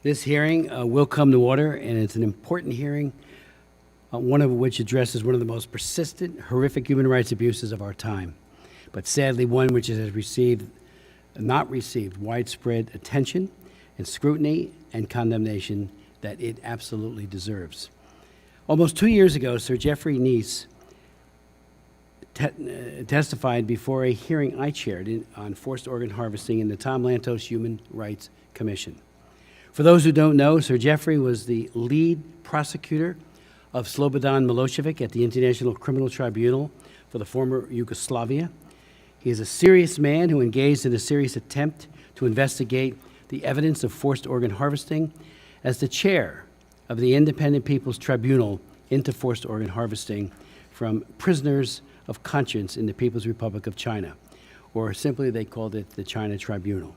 This hearing will come to order, and it's an important hearing, one of which addresses one of the most persistent, horrific human rights abuses of our time, but sadly one which has not received widespread attention and scrutiny and condemnation that it absolutely deserves. Almost 2 years ago, Sir Jeffrey Nice testified before a hearing I chaired on forced organ harvesting in the Tom Lantos Human Rights Commission. For those who don't know, Sir Jeffrey was the lead prosecutor of Slobodan Milosevic at the International Criminal Tribunal for the former Yugoslavia. He is a serious man who engaged in a serious attempt to investigate the evidence of forced organ harvesting as the chair of the Independent People's Tribunal into forced organ harvesting from prisoners of conscience in the People's Republic of China, or simply they called it the China Tribunal.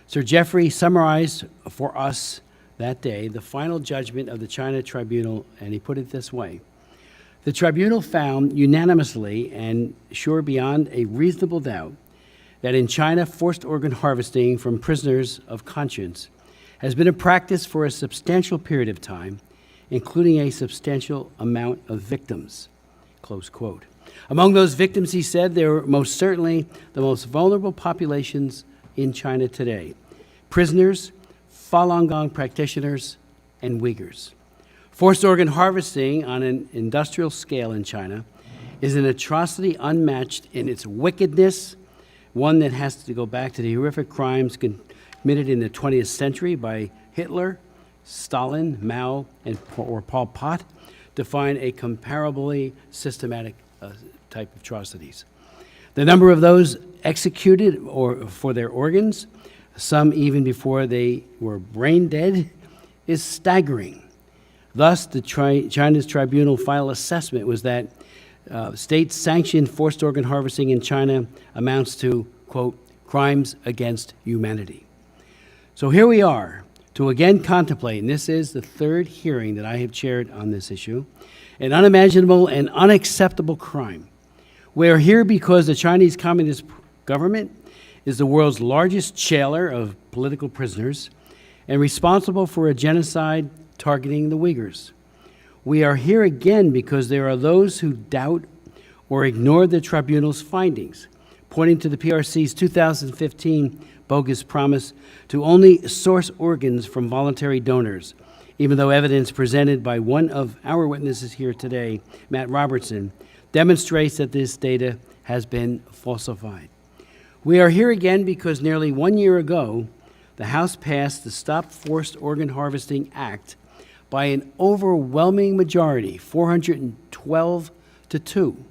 Sir Jeffrey summarized for us that day the final judgment of the China Tribunal, and he put it this way. The tribunal found unanimously and sure beyond a reasonable doubt that in China, forced organ harvesting from prisoners of conscience has been a practice for a substantial period of time, including a substantial amount of victims, close quote. Among those victims, he said, there were most certainly the most vulnerable populations in China today: prisoners, Falun Gong practitioners, and Uyghurs. Forced organ harvesting on an industrial scale in China is an atrocity unmatched in its wickedness, one that has to go back to the horrific crimes committed in the 20th century by Hitler, Stalin, Mao, or Pol Pot to find a comparably systematic type of atrocities. The number of those executed for their organs, some even before they were brain dead, is staggering. Thus, China's tribunal final assessment was that state-sanctioned forced organ harvesting in China amounts to, quote, crimes against humanity. So here we are to again contemplate, and this is the third hearing that I have chaired on this issue, an unimaginable and unacceptable crime. We are here because the Chinese Communist government is the world's largest jailer of political prisoners and responsible for a genocide targeting the Uyghurs. We are here again because there are those who doubt or ignore the tribunal's findings, pointing to the PRC's 2015 bogus promise to only source organs from voluntary donors, even though evidence presented by one of our witnesses here today, Matt Robertson, demonstrates that this data has been falsified. We are here again because nearly 1 year ago, the House passed the Stop Forced Organ Harvesting Act by an overwhelming majority, 412 to 2.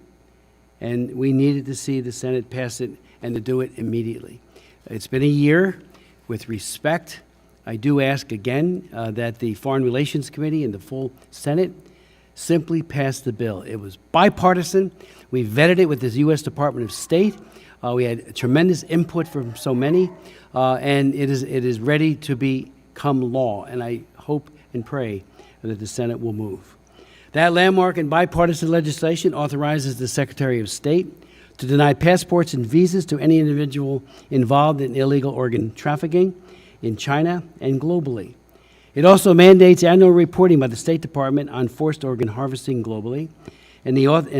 And we needed to see the Senate pass it and to do it immediately. It's been a year. With respect, I do ask again that the Foreign Relations Committee and the full Senate simply pass the bill. It was bipartisan. We vetted it with the U.S. Department of State. We had tremendous input from so many, and it is ready to become law. And I hope and pray that the Senate will move. That landmark and bipartisan legislation authorizes the Secretary of State to deny passports and visas to any individual involved in illegal organ trafficking in China and globally. It also mandates annual reporting by the State Department on forced organ harvesting globally, and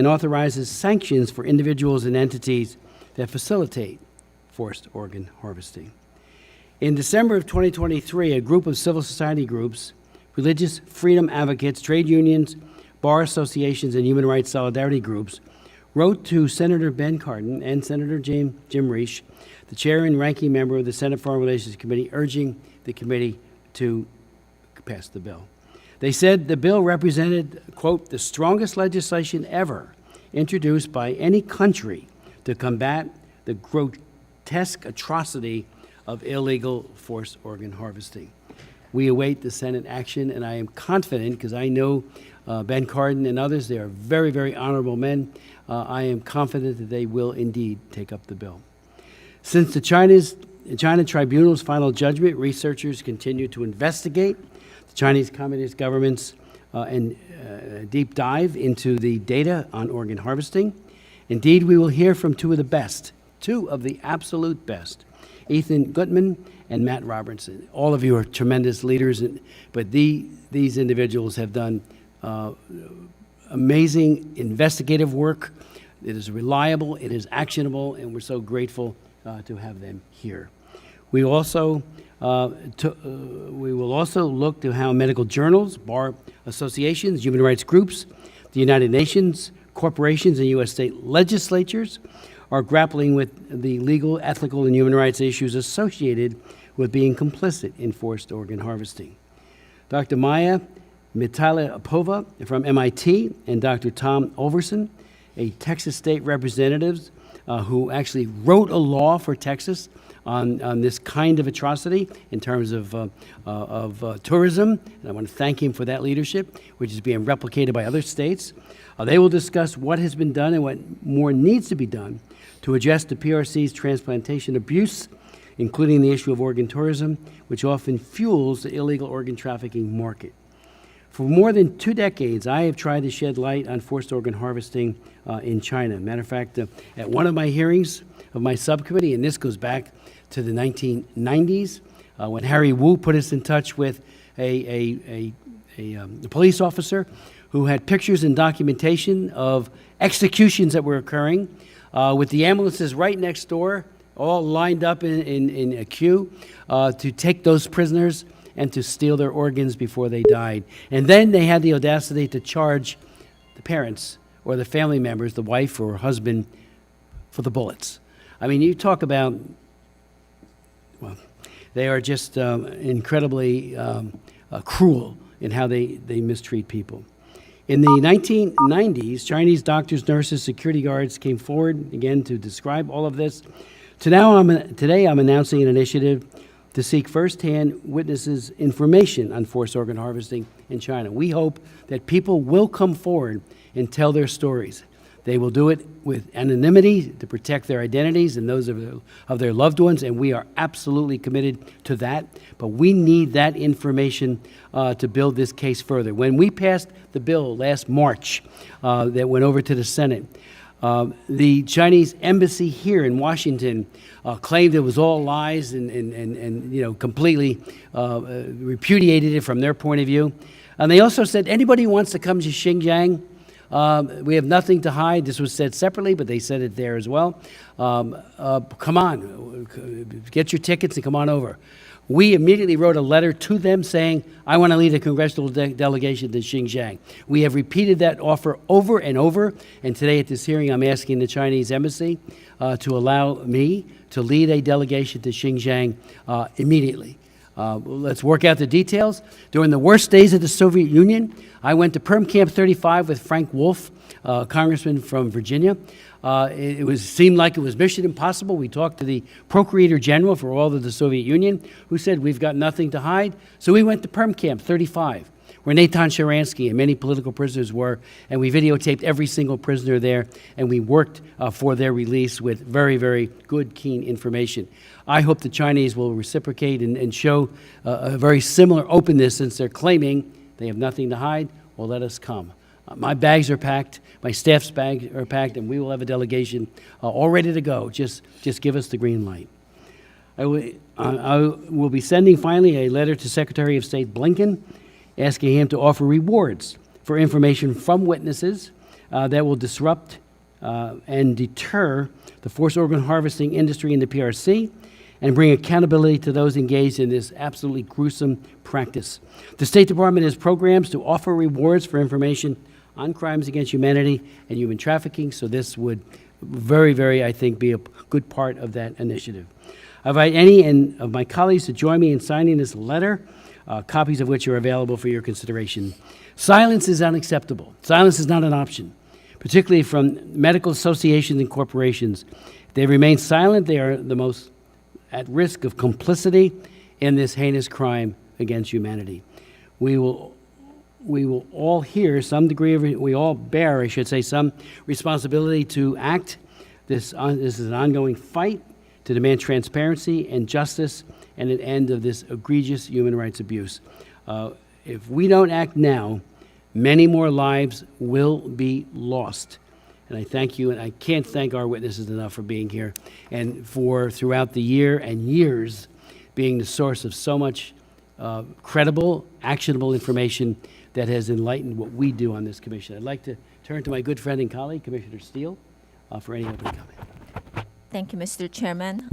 authorizes sanctions for individuals and entities that facilitate forced organ harvesting. In December of 2023, a group of civil society groups, religious freedom advocates, trade unions, bar associations, and human rights solidarity groups wrote to Senator Ben Cardin and Senator Jim Risch, the chair and ranking member of the Senate Foreign Relations Committee, urging the committee to pass the bill. They said the bill represented, quote, the strongest legislation ever introduced by any country to combat the grotesque atrocity of illegal forced organ harvesting. We await the Senate action, and I am confident, because I know Ben Cardin and others, they are very, very honorable men. I am confident that they will indeed take up the bill. Since the China Tribunal's final judgment, researchers continue to investigate the Chinese Communist government's and deep dive into the data on organ harvesting. Indeed, we will hear from two of the absolute best, Ethan Gutmann and Matt Robertson. All of you are tremendous leaders, but these individuals have done amazing investigative work. It is reliable, it is actionable, and we're so grateful to have them here. We also we will also look to how medical journals, bar associations, human rights groups, the United Nations, corporations, and U.S. state legislatures are grappling with the legal, ethical, and human rights issues associated with being complicit in forced organ harvesting. Dr. Maya Mitalipova from MIT and Dr. Tom Oliverson, a Texas state representative who actually wrote a law for Texas on this kind of atrocity in terms of tourism. And I want to thank him for that leadership, which is being replicated by other states. They will discuss what has been done and what more needs to be done to address the PRC's transplantation abuse, including the issue of organ tourism, which often fuels the illegal organ trafficking market. For more than 2 decades, I have tried to shed light on forced organ harvesting in China. Matter of fact, at one of my hearings of my subcommittee, and this goes back to the 1990s, when Harry Wu put us in touch with a police officer who had pictures and documentation of executions that were occurring with the ambulances right next door, all lined up in a queue to take those prisoners and to steal their organs before they died. And then they had the audacity to charge the parents or the family members, the wife or husband, for the bullets. I mean, you talk about, well, they are just incredibly cruel in how they mistreat people. In the 1990s, Chinese doctors, nurses, security guards came forward again to describe all of this. Today I'm announcing an initiative to seek firsthand witnesses' information on forced organ harvesting in China. We hope that people will come forward and tell their stories. They will do it with anonymity to protect their identities and those of their loved ones, and we are absolutely committed to that. But we need that information to build this case further. When we passed the bill last March that went over to the Senate, the Chinese embassy here in Washington claimed it was all lies and you know, completely repudiated it from their point of view. And they also said anybody who wants to come to Xinjiang, we have nothing to hide. This was said separately, but they said it there as well. Come on, get your tickets and come on over. We immediately wrote a letter to them saying, I want to lead a congressional delegation to Xinjiang. We have repeated that offer over and over, and today at this hearing I'm asking the Chinese embassy to allow me to lead a delegation to Xinjiang immediately. Let's work out the details. During the worst days of the Soviet Union, I went to Perm Camp 35 with Frank Wolf, congressman from Virginia. It seemed like it was mission impossible. We talked to the Procurator General for all of the Soviet Union, who said, we've got nothing to hide. So we went to Perm Camp 35, where Natan Sharansky and many political prisoners were, and we videotaped every single prisoner there, and we worked for their release with very, very good, keen information. I hope the Chinese will reciprocate and show a very similar openness, since they're claiming they have nothing to hide. Well, let us come. My bags are packed, my staff's bags are packed, and we will have a delegation all ready to go. Just give us the green light. I will be sending finally a letter to Secretary of State Blinken, asking him to offer rewards for information from witnesses that will disrupt and deter the forced organ harvesting industry in the PRC and bring accountability to those engaged in this absolutely gruesome practice. The State Department has programs to offer rewards for information on crimes against humanity and human trafficking, so this would very, very, I think, be a good part of that initiative. I invite any of my colleagues to join me in signing this letter, copies of which are available for your consideration. Silence is unacceptable. Silence is not an option, particularly from medical associations and corporations. If they remain silent, they are the most at risk of complicity in this heinous crime against humanity. We will all hear some degree of, we all bear, I should say, some responsibility to act. This is an ongoing fight to demand transparency and justice and an end of this egregious human rights abuse. If we don't act now, many more lives will be lost. And I thank you, and I can't thank our witnesses enough for being here and for throughout the year and years being the source of so much credible, actionable information that has enlightened what we do on this commission. I'd like to turn to my good friend and colleague, Commissioner Steele, for any opening comment. Thank you, Mr. Chairman.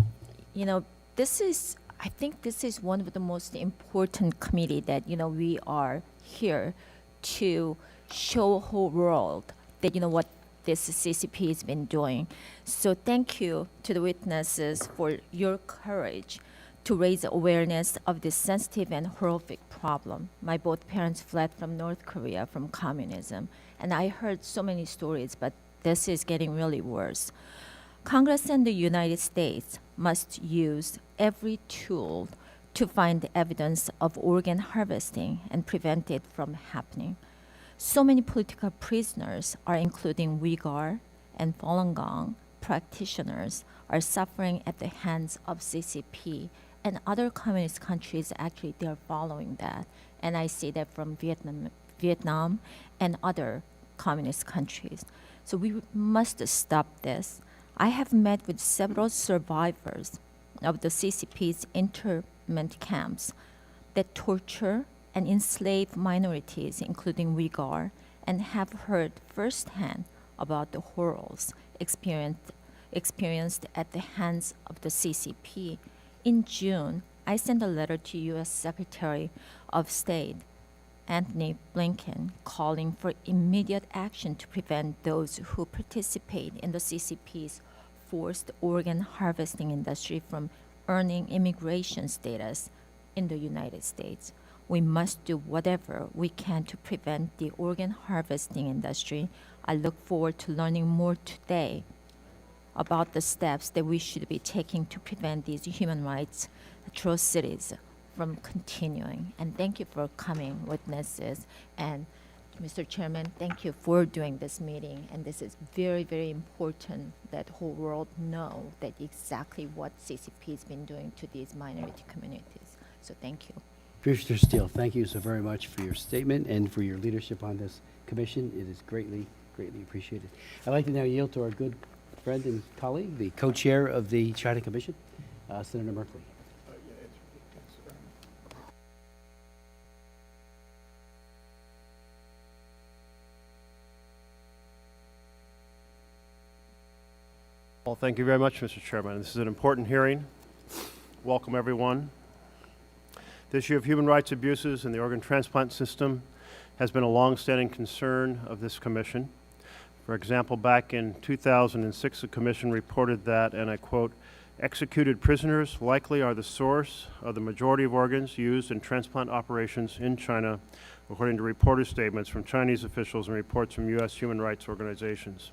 You know, I think this is one of the most important committee that, we are here to show whole world that, what this CCP has been doing. So thank you to the witnesses for your courage to raise awareness of this sensitive and horrific problem. My both parents fled from North Korea from communism, and I heard so many stories, but this is getting really worse. Congress and the United States must use every tool to find evidence of organ harvesting and prevent it from happening. So many political prisoners are including Uyghur and Falun Gong practitioners are suffering at the hands of CCP, and other communist countries actually they're following that. And I see that from Vietnam and other communist countries. So we must stop this. I have met with several survivors of the CCP's internment camps that torture and enslave minorities, including Uyghur, and have heard firsthand about the horrors experienced at the hands of the CCP. In June, I sent a letter to U.S. Secretary of State Anthony Blinken calling for immediate action to prevent those who participate in the CCP's forced organ harvesting industry from earning immigration status in the United States. We must do whatever we can to prevent the organ harvesting industry. I look forward to learning more today about the steps that we should be taking to prevent these human rights atrocities from continuing. And thank you for coming, witnesses. And Mr. Chairman, thank you for doing this meeting. And this is very, very important that the whole world know that exactly what CCP has been doing to these minority communities. So thank you. Commissioner Steele, thank you so very much for your statement and for your leadership on this commission. It is greatly, greatly appreciated. I'd like to now yield to our good friend and colleague, the co-chair of the China Commission, Senator Merkley. Well, thank you very much, Mr. Chairman. This is an important hearing. Welcome, everyone. The issue of human rights abuses in the organ transplant system has been a long-standing concern of this commission. For example, back in 2006, the commission reported that, and I quote, executed prisoners likely are the source of the majority of organs used in transplant operations in China, according to reporter statements from Chinese officials and reports from U.S. human rights organizations.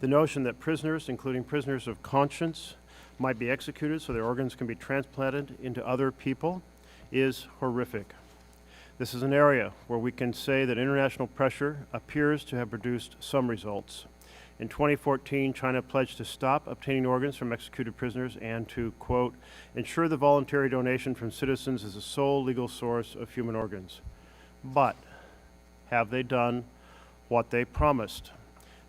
The notion that prisoners, including prisoners of conscience, might be executed so their organs can be transplanted into other people is horrific. This is an area where we can say that international pressure appears to have produced some results. In 2014, China pledged to stop obtaining organs from executed prisoners and to, quote, ensure the voluntary donation from citizens is the sole legal source of human organs. But have they done what they promised?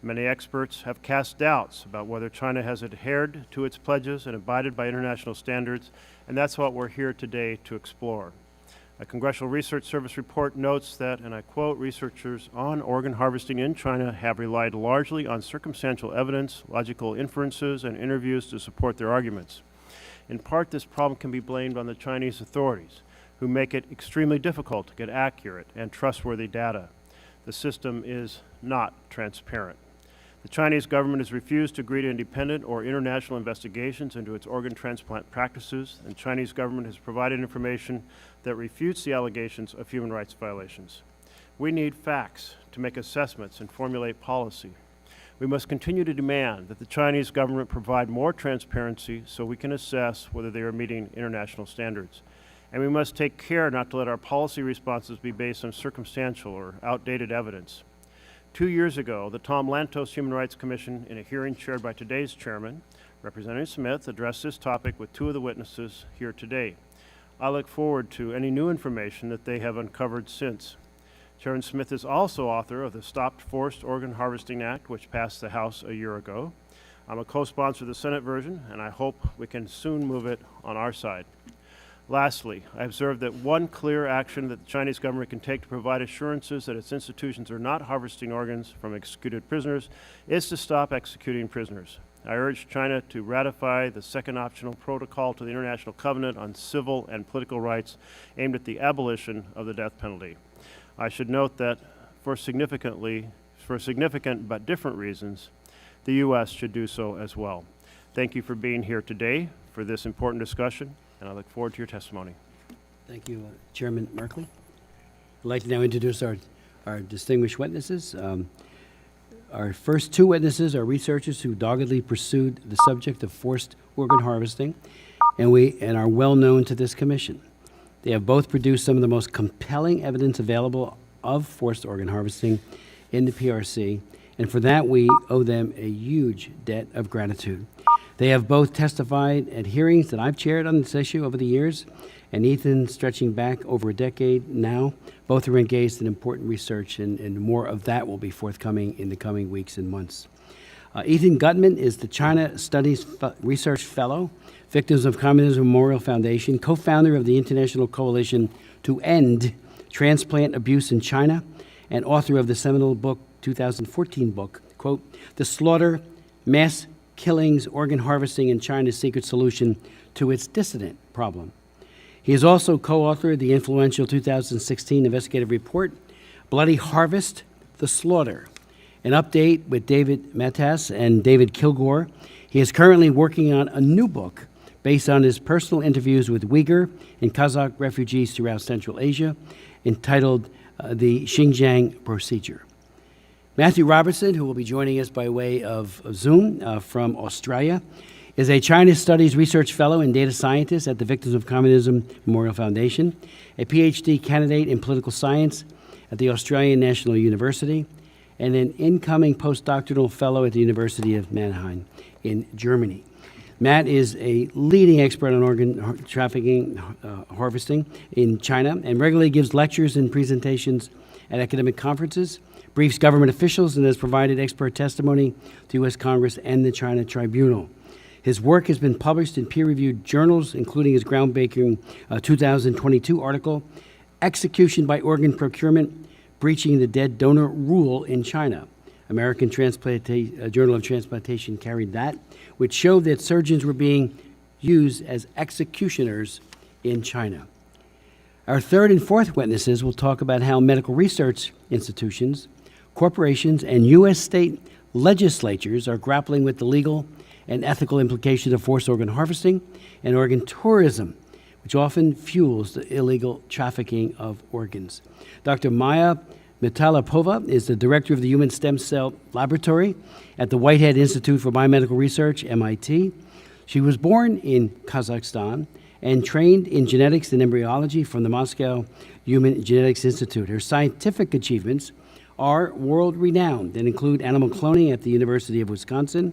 Many experts have cast doubts about whether China has adhered to its pledges and abided by international standards, and that's what we're here today to explore. A Congressional Research Service report notes that, and I quote, researchers on organ harvesting in China have relied largely on circumstantial evidence, logical inferences, and interviews to support their arguments. In part, this problem can be blamed on the Chinese authorities, who make it extremely difficult to get accurate and trustworthy data. The system is not transparent. The Chinese government has refused to agree to independent or international investigations into its organ transplant practices, and the Chinese government has provided information that refutes the allegations of human rights violations. We need facts to make assessments and formulate policy. We must continue to demand that the Chinese government provide more transparency so we can assess whether they are meeting international standards. And we must take care not to let our policy responses be based on circumstantial or outdated evidence. 2 years ago, the Tom Lantos Human Rights Commission, in a hearing chaired by today's chairman, Representative Smith, addressed this topic with two of the witnesses here today. I look forward to any new information that they have uncovered since. Chairman Smith is also author of the Stop Forced Organ Harvesting Act, which passed the House a year ago. I'm a co-sponsor of the Senate version, and I hope we can soon move it on our side. Lastly, I observe that one clear action that the Chinese government can take to provide assurances that its institutions are not harvesting organs from executed prisoners is to stop executing prisoners. I urge China to ratify the second optional protocol to the International Covenant on Civil and Political Rights aimed at the abolition of the death penalty. I should note that for significant but different reasons, the U.S. should do so as well. Thank you for being here today for this important discussion, and I look forward to your testimony. Thank you, Chairman Merkley. I'd like to now introduce our distinguished witnesses. Our first two witnesses are researchers who doggedly pursued the subject of forced organ harvesting and are well known to this commission. They have both produced some of the most compelling evidence available of forced organ harvesting in the PRC, and for that we owe them a huge debt of gratitude. They have both testified at hearings that I've chaired on this issue over the years, and Ethan, stretching back over a decade now, both are engaged in important research, and more of that will be forthcoming in the coming weeks and months. Ethan Gutmann is the China Studies Research Fellow, Victims of Communism Memorial Foundation, co-founder of the International Coalition to End Transplant Abuse in China, and author of the seminal book, 2014 book, quote, The Slaughter, Mass Killings, Organ Harvesting in China's Secret Solution to its Dissident Problem. He is also co-author of the influential 2016 investigative report, Bloody Harvest, The Slaughter, an update with David Matas and David Kilgore. He is currently working on a new book based on his personal interviews with Uyghur and Kazakh refugees throughout Central Asia, entitled The Xinjiang Procedure. Matthew Robertson, who will be joining us by way of Zoom from Australia, is a China Studies Research Fellow and Data Scientist at the Victims of Communism Memorial Foundation, a Ph.D. candidate in political science at the Australian National University, and an incoming postdoctoral fellow at the University of Mannheim in Germany. Matt is a leading expert on organ trafficking, harvesting in China, and regularly gives lectures and presentations at academic conferences, briefs government officials, and has provided expert testimony to U.S. Congress and the China Tribunal. His work has been published in peer-reviewed journals, including his groundbreaking 2022 article, Execution by Organ Procurement, Breaching the Dead Donor Rule in China. American Journal of Transplantation carried that, which showed that surgeons were being used as executioners in China. Our third and fourth witnesses will talk about how medical research institutions, corporations, and U.S. state legislatures are grappling with the legal and ethical implications of forced organ harvesting and organ tourism, which often fuels the illegal trafficking of organs. Dr. Maya Mitalipova is the director of the Human Stem Cell Laboratory at the Whitehead Institute for Biomedical Research, MIT. She was born in Kazakhstan and trained in genetics and embryology from the Moscow Human Genetics Institute. Her scientific achievements are world-renowned and include animal cloning at the University of Wisconsin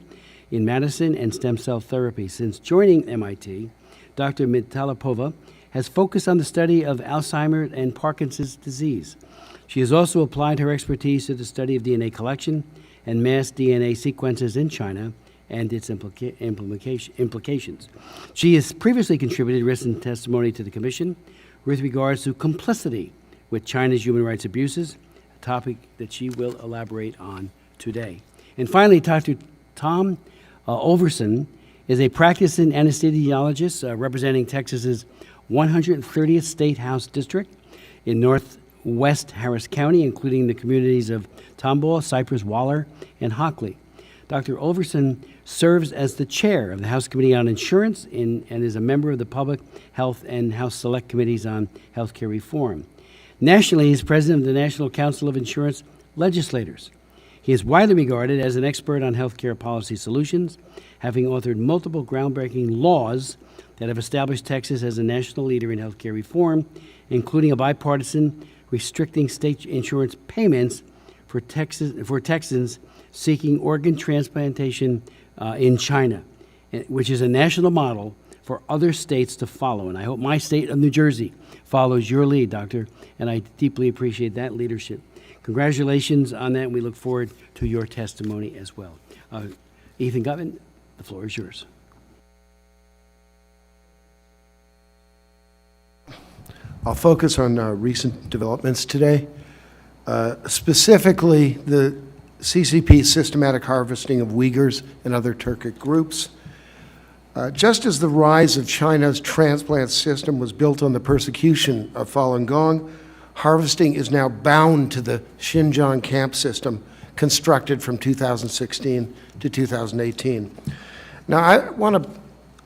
in Madison and stem cell therapy. Since joining MIT, Dr. Mitalipova has focused on the study of Alzheimer's and Parkinson's disease. She has also applied her expertise to the study of DNA collection and mass DNA sequences in China and its implications. She has previously contributed written testimony to the Commission with regards to complicity with China's human rights abuses, a topic that she will elaborate on today. And finally, Dr. Tom Oliverson is a practicing anesthesiologist representing Texas's 130th State House District in Northwest Harris County, including the communities of Tomball, Cypress, Waller, and Hockley. Dr. Oliverson serves as the chair of the House Committee on Insurance and is a member of the Public Health and House Select Committees on Healthcare Reform. Nationally, he is president of the National Council of Insurance Legislators. He is widely regarded as an expert on healthcare policy solutions, having authored multiple groundbreaking laws that have established Texas as a national leader in healthcare reform, including a bipartisan restricting state insurance payments for Texans seeking organ transplantation in China, which is a national model for other states to follow. And I hope my state of New Jersey follows your lead, Doctor, and I deeply appreciate that leadership. Congratulations on that, and we look forward to your testimony as well. Ethan Gutmann, the floor is yours. I'll focus on recent developments today, specifically the CCP's systematic harvesting of Uyghurs and other Turkic groups. Just as the rise of China's transplant system was built on the persecution of Falun Gong, harvesting is now bound to the Xinjiang camp system constructed from 2016 to 2018. Now, I want to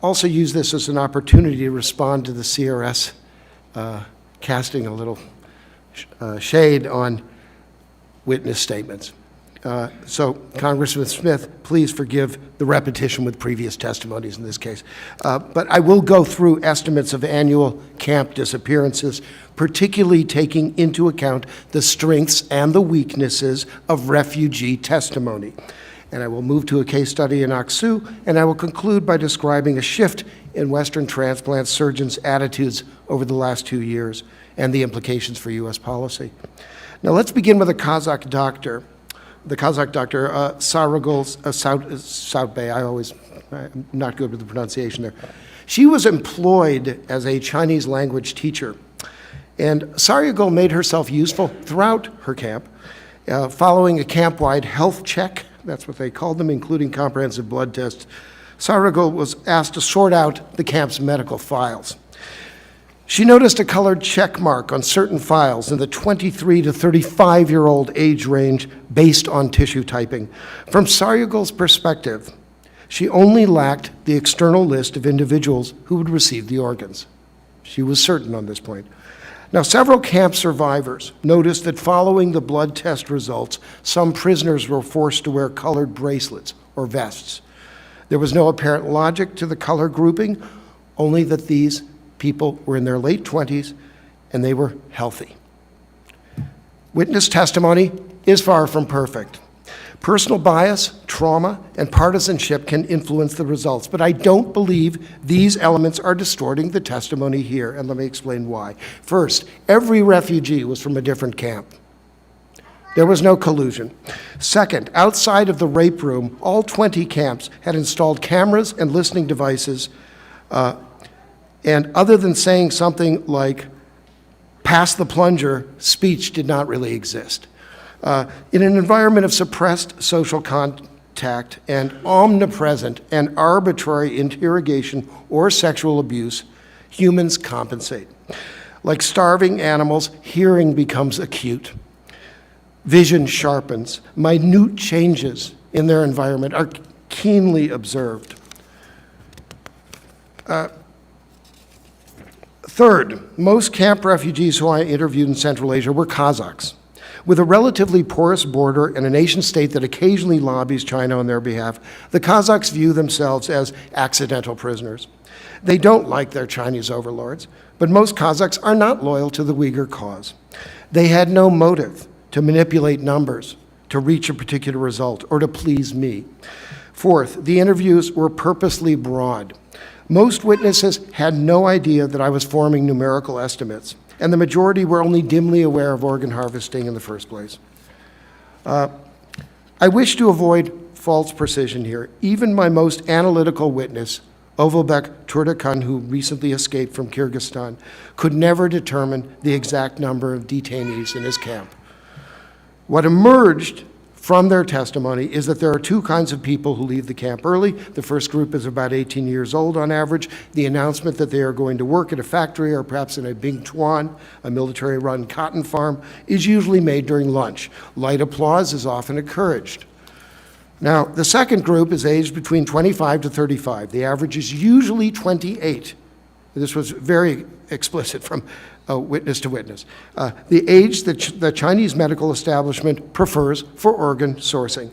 also use this as an opportunity to respond to the CRS casting a little shade on witness statements. So, Congressman Smith, please forgive the repetition with previous testimonies in this case. But I will go through estimates of annual camp disappearances, particularly taking into account the strengths and the weaknesses of refugee testimony. And I will move to a case study in Aksu, and I will conclude by describing a shift in Western transplant surgeons' attitudes over the last 2 years and the implications for U.S. policy. Now, let's begin with a Kazakh doctor. The Kazakh doctor, Saragul Sautbay, I'm not good with the pronunciation there. She was employed as a Chinese language teacher. And Saragul made herself useful throughout her camp, following a camp-wide health check. That's what they called them, including comprehensive blood tests. Saragul was asked to sort out the camp's medical files. She noticed a colored check mark on certain files in the 23 to 35-year-old age range based on tissue typing. From Saragul's perspective, she only lacked the external list of individuals who would receive the organs. She was certain on this point. Now, several camp survivors noticed that following the blood test results, some prisoners were forced to wear colored bracelets or vests. There was no apparent logic to the color grouping, only that these people were in their late 20s and they were healthy. Witness testimony is far from perfect. Personal bias, trauma, and partisanship can influence the results, but I don't believe these elements are distorting the testimony here, and let me explain why. First, every refugee was from a different camp. There was no collusion. Second, outside of the rape room, all 20 camps had installed cameras and listening devices, and other than saying something like, "pass the plunger," speech did not really exist. In an environment of suppressed social contact and omnipresent and arbitrary interrogation or sexual abuse, humans compensate. Like starving animals, hearing becomes acute. Vision sharpens. Minute changes in their environment are keenly observed. Third, most camp refugees who I interviewed in Central Asia were Kazakhs. With a relatively porous border and a nation state that occasionally lobbies China on their behalf, the Kazakhs view themselves as accidental prisoners. They don't like their Chinese overlords, but most Kazakhs are not loyal to the Uyghur cause. They had no motive to manipulate numbers, to reach a particular result, or to please me. Fourth, the interviews were purposely broad. Most witnesses had no idea that I was forming numerical estimates, and the majority were only dimly aware of organ harvesting in the first place. I wish to avoid false precision here. Even my most analytical witness, Ovalbek Turdakan, who recently escaped from Kyrgyzstan, could never determine the exact number of detainees in his camp. What emerged from their testimony is that there are two kinds of people who leave the camp early. The first group is about 18 years old on average. The announcement that they are going to work at a factory or perhaps in a Bingtuan, a military-run cotton farm, is usually made during lunch. Light applause is often encouraged. Now, the second group is aged between 25 to 35. The average is usually 28. This was very explicit from witness to witness. The age that the Chinese medical establishment prefers for organ sourcing.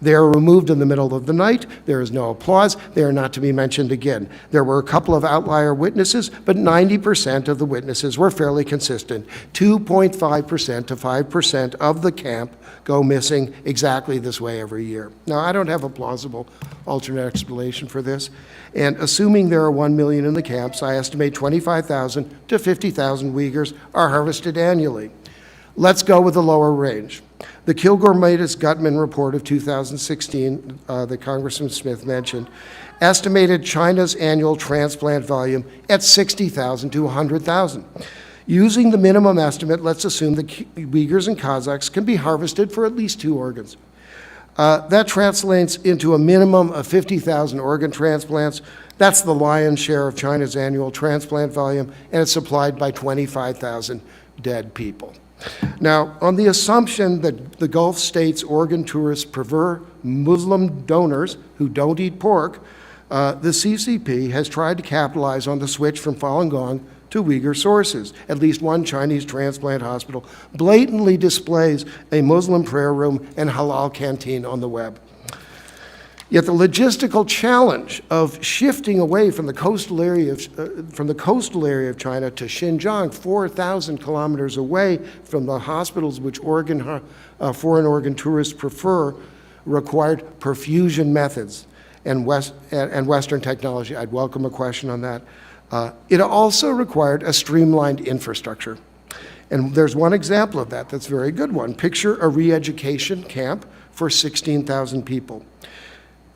They are removed in the middle of the night. There is no applause. They are not to be mentioned again. There were a couple of outlier witnesses, but 90% of the witnesses were fairly consistent. 2.5% to 5% of the camp go missing exactly this way every year. Now, I don't have a plausible alternate explanation for this, and assuming there are 1 million in the camps, I estimate 25,000 to 50,000 Uyghurs are harvested annually. Let's go with the lower range. The Kilgore-Matus Gutmann report of 2016 that Congressman Smith mentioned estimated China's annual transplant volume at 60,000 to 100,000. Using the minimum estimate, let's assume that Uyghurs and Kazakhs can be harvested for at least 2 organs. That translates into a minimum of 50,000 organ transplants. That's the lion's share of China's annual transplant volume, and it's supplied by 25,000 dead people. Now, on the assumption that the Gulf states' organ tourists prefer Muslim donors who don't eat pork, the CCP has tried to capitalize on the switch from Falun Gong to Uyghur sources. At least one Chinese transplant hospital blatantly displays a Muslim prayer room and halal canteen on the web. Yet the logistical challenge of shifting away from the coastal area of China to Xinjiang, 4,000 kilometers away from the hospitals which foreign organ tourists prefer, required perfusion methods and Western technology. I'd welcome a question on that. It also required a streamlined infrastructure. And there's one example of that that's a very good one. Picture a re-education camp for 16,000 people.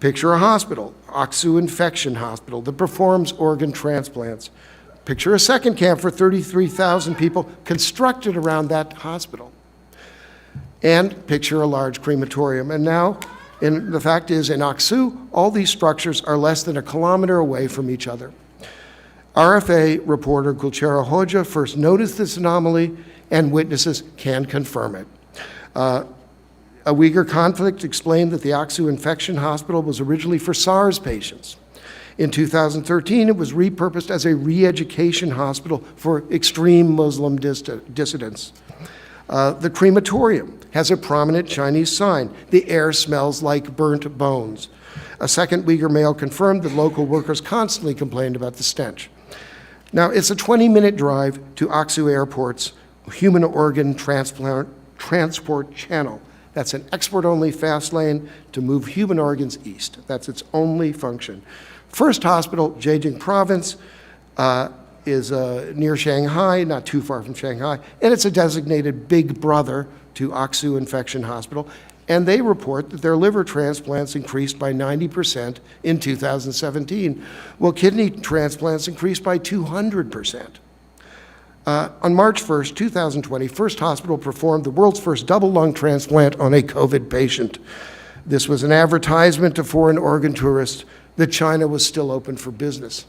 Picture a hospital, Aksu Infection Hospital, that performs organ transplants. Picture a second camp for 33,000 people constructed around that hospital. And picture a large crematorium. And now, the fact is, in Aksu, all these structures are less than a kilometer away from each other. RFA reporter Gulchera Hoja first noticed this anomaly, and witnesses can confirm it. A Uyghur conflict explained that the Aksu Infection Hospital was originally for SARS patients. In 2013, it was repurposed as a re-education hospital for extreme Muslim dissidents. The crematorium has a prominent Chinese sign, "The air smells like burnt bones." A second Uyghur male confirmed that local workers constantly complained about the stench. Now, it's a 20-minute drive to Aksu Airport's human organ transport channel. That's an export-only fast lane to move human organs east. That's its only function. First hospital, Zhejiang Province, is near Shanghai, not too far from Shanghai, and it's a designated big brother to Aksu Infection Hospital, and they report that their liver transplants increased by 90% in 2017, while kidney transplants increased by 200%. On March 1st, 2020, First Hospital performed the world's first double lung transplant on a COVID patient. This was an advertisement to foreign organ tourists that China was still open for business.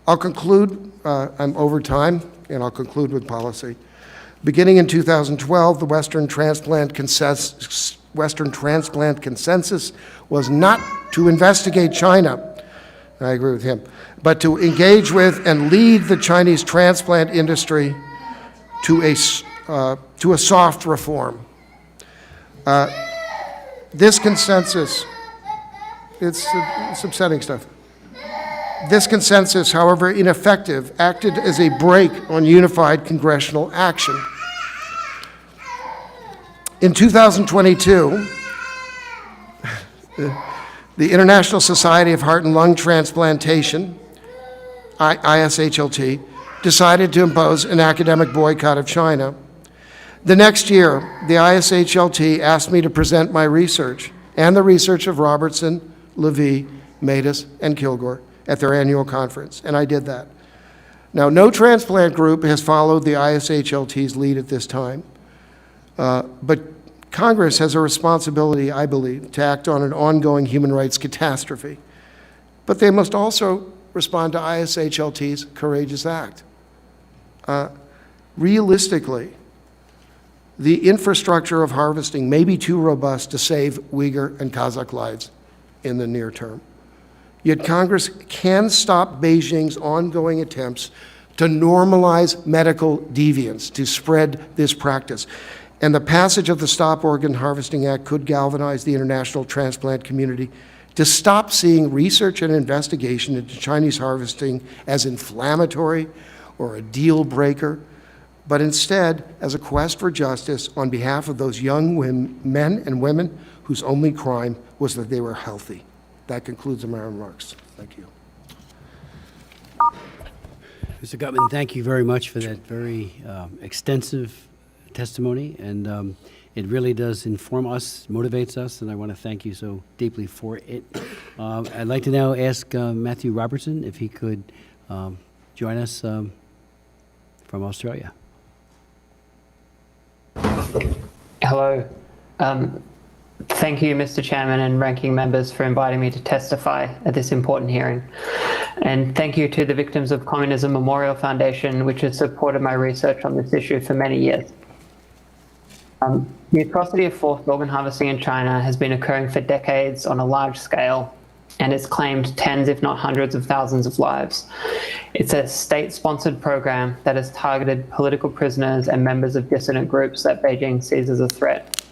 I'll conclude, I'm over time, and I'll conclude with policy. Beginning in 2012, the Western transplant consensus was not to investigate China, I agree with him, but to engage with and lead the Chinese transplant industry to a soft reform. This consensus, it's upsetting stuff. This consensus, however ineffective, acted as a brake on unified congressional action. In 2022, the International Society of Heart and Lung Transplantation, ISHLT, decided to impose an academic boycott of China. The next year, the ISHLT asked me to present my research and the research of Robertson, Levy, Matus, and Kilgore at their annual conference, and I did that. Now, no transplant group has followed the ISHLT's lead at this time, but Congress has a responsibility, I believe, to act on an ongoing human rights catastrophe. But they must also respond to ISHLT's courageous act. Realistically, the infrastructure of harvesting may be too robust to save Uyghur and Kazakh lives in the near term. Yet Congress can stop Beijing's ongoing attempts to normalize medical deviance, to spread this practice. And the passage of the Stop Organ Harvesting Act could galvanize the international transplant community to stop seeing research and investigation into Chinese harvesting as inflammatory or a deal breaker, but instead as a quest for justice on behalf of those young men and women whose only crime was that they were healthy. That concludes my remarks. Thank you. Mr. Gutmann, thank you very much for that very extensive testimony, and it really does inform us, motivates us, and I want to thank you so deeply for it. I'd like to now ask Matthew Robertson if he could join us from Australia. Hello. Thank you, Mr. Chairman and ranking members, for inviting me to testify at this important hearing. And thank you to the Victims of Communism Memorial Foundation, which has supported my research on this issue for many years. The atrocity of forced organ harvesting in China has been occurring for decades on a large scale, and it's claimed tens, if not hundreds of thousands of lives. It's a state-sponsored program that has targeted political prisoners and members of dissident groups that Beijing sees as a threat.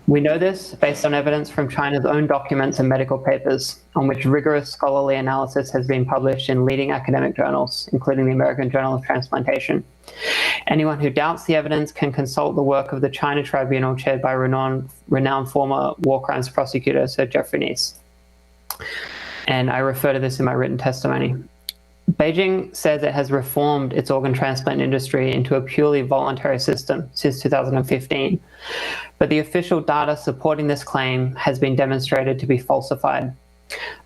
We know this based on evidence from China's own documents and medical papers, on which rigorous scholarly analysis has been published in leading academic journals, including the American Journal of Transplantation. Anyone who doubts the evidence can consult the work of the China Tribunal chaired by renowned former war crimes prosecutor Sir Geoffrey Nice. And I refer to this in my written testimony. Beijing says it has reformed its organ transplant industry into a purely voluntary system since 2015. But the official data supporting this claim has been demonstrated to be falsified.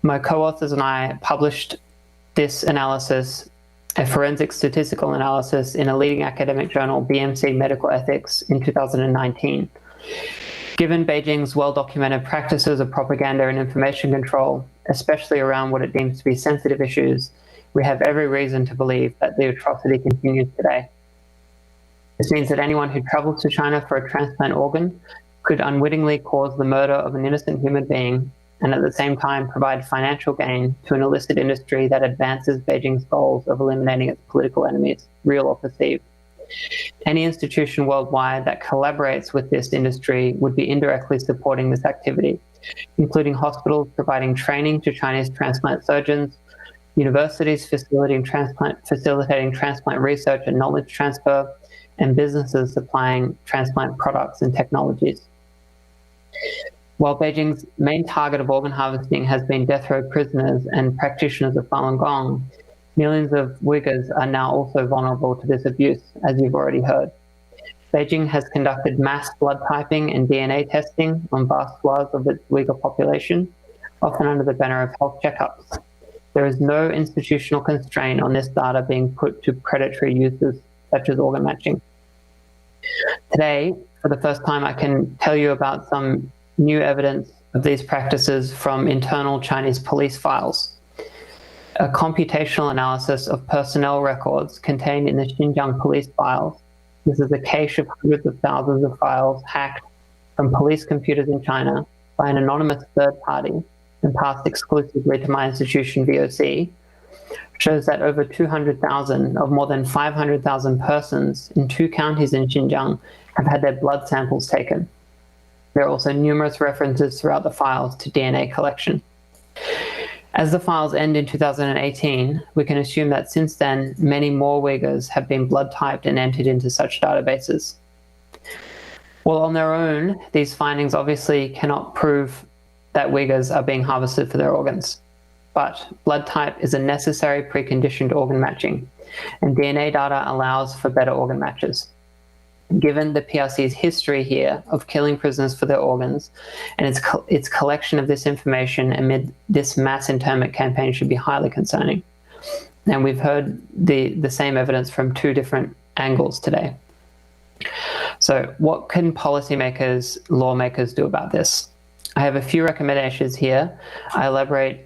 My co-authors and I published this analysis, a forensic statistical analysis, in a leading academic journal, BMC Medical Ethics, in 2019. Given Beijing's well-documented practices of propaganda and information control, especially around what it deems to be sensitive issues, we have every reason to believe that the atrocity continues today. This means that anyone who travels to China for a transplant organ could unwittingly cause the murder of an innocent human being and at the same time provide financial gain to an illicit industry that advances Beijing's goals of eliminating its political enemies, real or perceived. Any institution worldwide that collaborates with this industry would be indirectly supporting this activity, including hospitals providing training to Chinese transplant surgeons, universities facilitating transplant research and knowledge transfer, and businesses supplying transplant products and technologies. While Beijing's main target of organ harvesting has been death row prisoners and practitioners of Falun Gong, millions of Uyghurs are now also vulnerable to this abuse, as you've already heard. Beijing has conducted mass blood typing and DNA testing on vast swaths of its Uyghur population, often under the banner of health checkups. There is no institutional constraint on this data being put to predatory uses such as organ matching. Today, for the first time, I can tell you about some new evidence of these practices from internal Chinese police files. A computational analysis of personnel records contained in the Xinjiang police files. This is a cache of hundreds of thousands of files hacked from police computers in China by an anonymous third party and passed exclusively to my institution, VOC, shows that over 200,000 of more than 500,000 persons in 2 counties in Xinjiang have had their blood samples taken. There are also numerous references throughout the files to DNA collection. As the files end in 2018, we can assume that since then, many more Uyghurs have been blood typed and entered into such databases. Well, on their own, these findings obviously cannot prove that Uyghurs are being harvested for their organs. But blood type is a necessary precondition to organ matching, and DNA data allows for better organ matches. Given the PRC's history here of killing prisoners for their organs, and its collection of this information amid this mass internment campaign should be highly concerning. And we've heard the same evidence from 2 different angles today. So what can policymakers, lawmakers do about this? I have a few recommendations here. I elaborate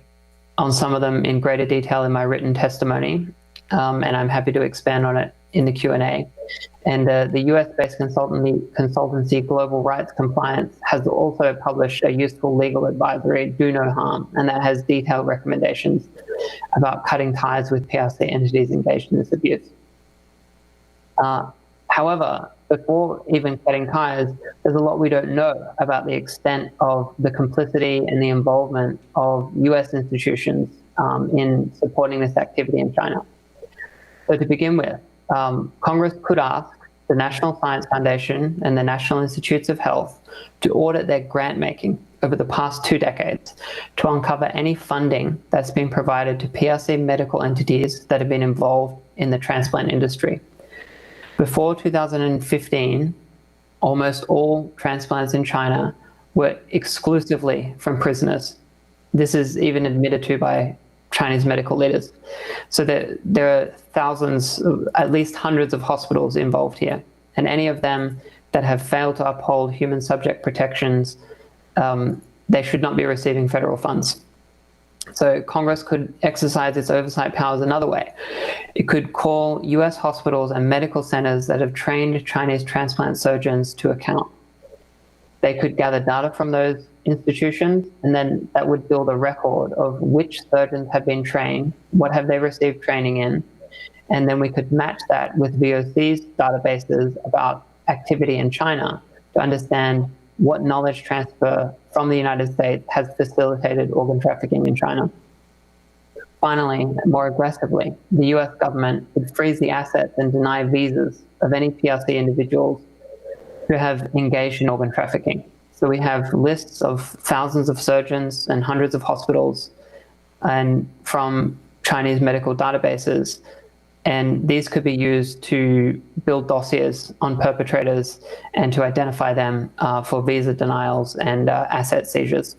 on some of them in greater detail in my written testimony, and I'm happy to expand on it in the Q&A. And the US-based consultancy Global Rights Compliance has also published a useful legal advisory, Do No Harm, and that has detailed recommendations about cutting ties with PRC entities engaged in this abuse. However, before even cutting ties, there's a lot we don't know about the extent of the complicity and the involvement of US institutions in supporting this activity in China. So to begin with, Congress could ask the National Science Foundation and the National Institutes of Health to audit their grant making over the past 2 decades to uncover any funding that's been provided to PRC medical entities that have been involved in the transplant industry. Before 2015, almost all transplants in China were exclusively from prisoners. This is even admitted to by Chinese medical leaders. So there are thousands, at least hundreds of hospitals involved here, and any of them that have failed to uphold human subject protections, they should not be receiving federal funds. So Congress could exercise its oversight powers another way. It could call US hospitals and medical centers that have trained Chinese transplant surgeons to account. They could gather data from those institutions, and then that would build a record of which surgeons have been trained, what have they received training in, and then we could match that with VOC's databases about activity in China to understand what knowledge transfer from the United States has facilitated organ trafficking in China. Finally, more aggressively, the US government would freeze the assets and deny visas of any PRC individuals who have engaged in organ trafficking. So we have lists of thousands of surgeons and hundreds of hospitals and from Chinese medical databases, and these could be used to build dossiers on perpetrators and to identify them for visa denials and asset seizures.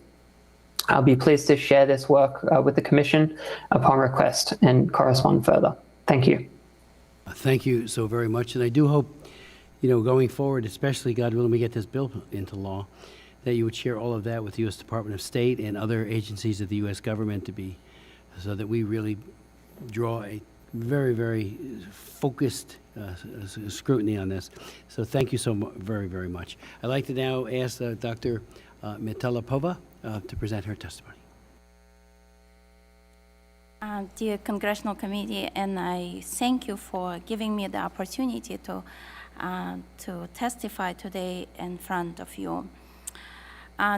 I'll be pleased to share this work with the Commission upon request and correspond further. Thank you. Thank you so very much, and I do hope, you know, going forward, especially, God willing, we get this bill into law, that you would share all of that with the U.S. Department of State and other agencies of the U.S. government so that we really draw a very, very focused scrutiny on this. So thank you so very, very much. I'd like to now ask Dr. Mitalipova to present her testimony. Dear Congressional Committee, and I thank you for giving me the opportunity to testify today in front of you.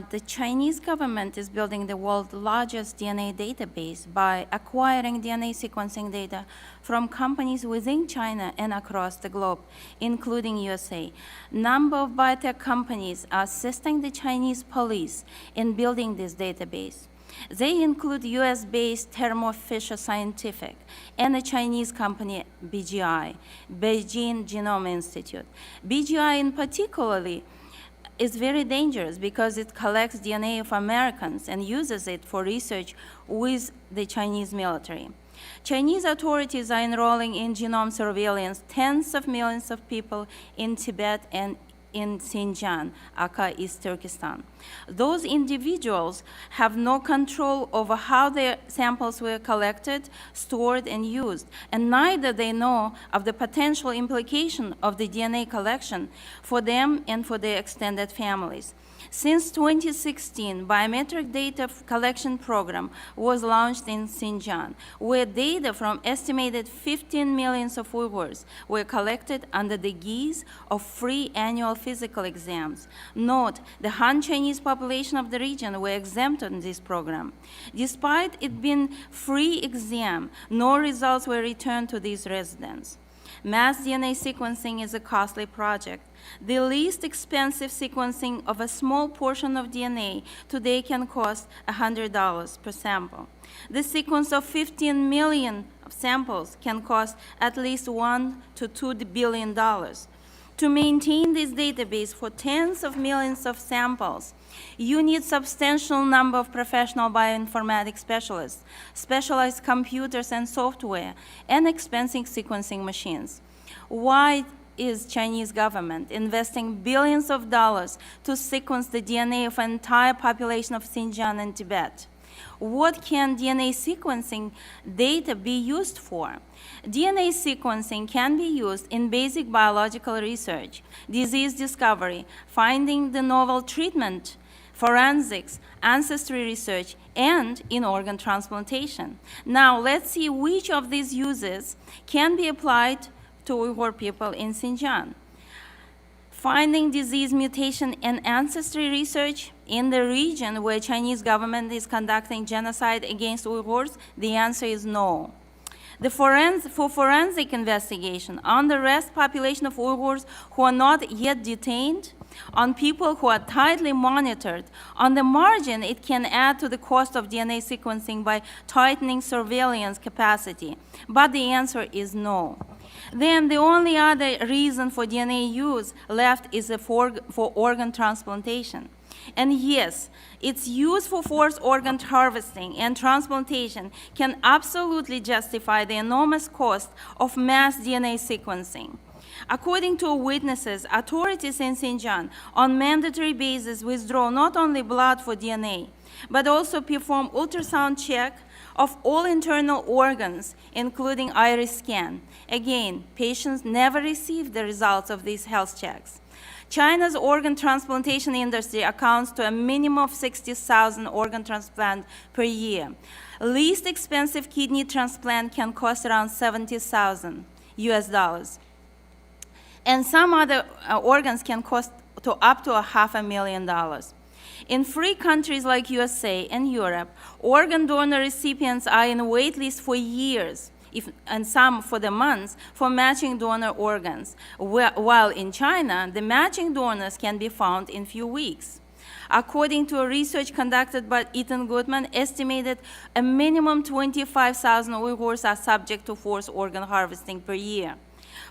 The Chinese government is building the world's largest DNA database by acquiring DNA sequencing data from companies within China and across the globe, including USA. Number of biotech companies are assisting the Chinese police in building this database. They include US-based Thermo Fisher Scientific and a Chinese company, BGI, Beijing Genome Institute. BGI in particularly is very dangerous because it collects DNA of Americans and uses it for research with the Chinese military. Chinese authorities are enrolling in genome surveillance tens of millions of people in Tibet and in Xinjiang, aka East Turkestan. Those individuals have no control over how their samples were collected, stored, and used, and neither they know of the potential implication of the DNA collection for them and for their extended families. Since 2016, biometric data collection program was launched in Xinjiang, where data from estimated 15 million of Uyghurs were collected under the guise of free annual physical exams. Note, the Han Chinese population of the region were exempt on this program. Despite it being free exam, no results were returned to these residents. Mass DNA sequencing is a costly project. The least expensive sequencing of a small portion of DNA today can cost $100 per sample. The sequence of 15 million samples can cost at least $1 to $2 billion. To maintain this database for tens of millions of samples, you need substantial number of professional bioinformatics specialists, specialized computers and software, and expensive sequencing machines. Why is Chinese government investing billions of dollars to sequence the DNA of an entire population of Xinjiang and Tibet? What can DNA sequencing data be used for? DNA sequencing can be used in basic biological research, disease discovery, finding the novel treatment, forensics, ancestry research, and in organ transplantation. Now, let's see which of these uses can be applied to Uyghur people in Xinjiang. Finding disease mutation and ancestry research in the region where Chinese government is conducting genocide against Uyghurs, the answer is no. For forensic investigation on the rest population of Uyghurs who are not yet detained, on people who are tightly monitored, on the margin, it can add to the cost of DNA sequencing by tightening surveillance capacity. But the answer is no. Then the only other reason for DNA use left is for organ transplantation. And yes, its use for forced organ harvesting and transplantation can absolutely justify the enormous cost of mass DNA sequencing. According to witnesses, authorities in Xinjiang on mandatory basis withdraw not only blood for DNA, but also perform ultrasound check of all internal organs, including iris scan. Again, patients never receive the results of these health checks. China's organ transplantation industry accounts to a minimum of 60,000 organ transplants per year. Least expensive kidney transplant can cost around $70,000 US. And some other organs can cost to up to $500,000. In free countries like USA and Europe, organ donor recipients are in wait lists for years, and some for the months, for matching donor organs, while in China, the matching donors can be found in few weeks. According to a research conducted by Ethan Gutmann, estimated a minimum 25,000 Uyghurs are subject to forced organ harvesting per year.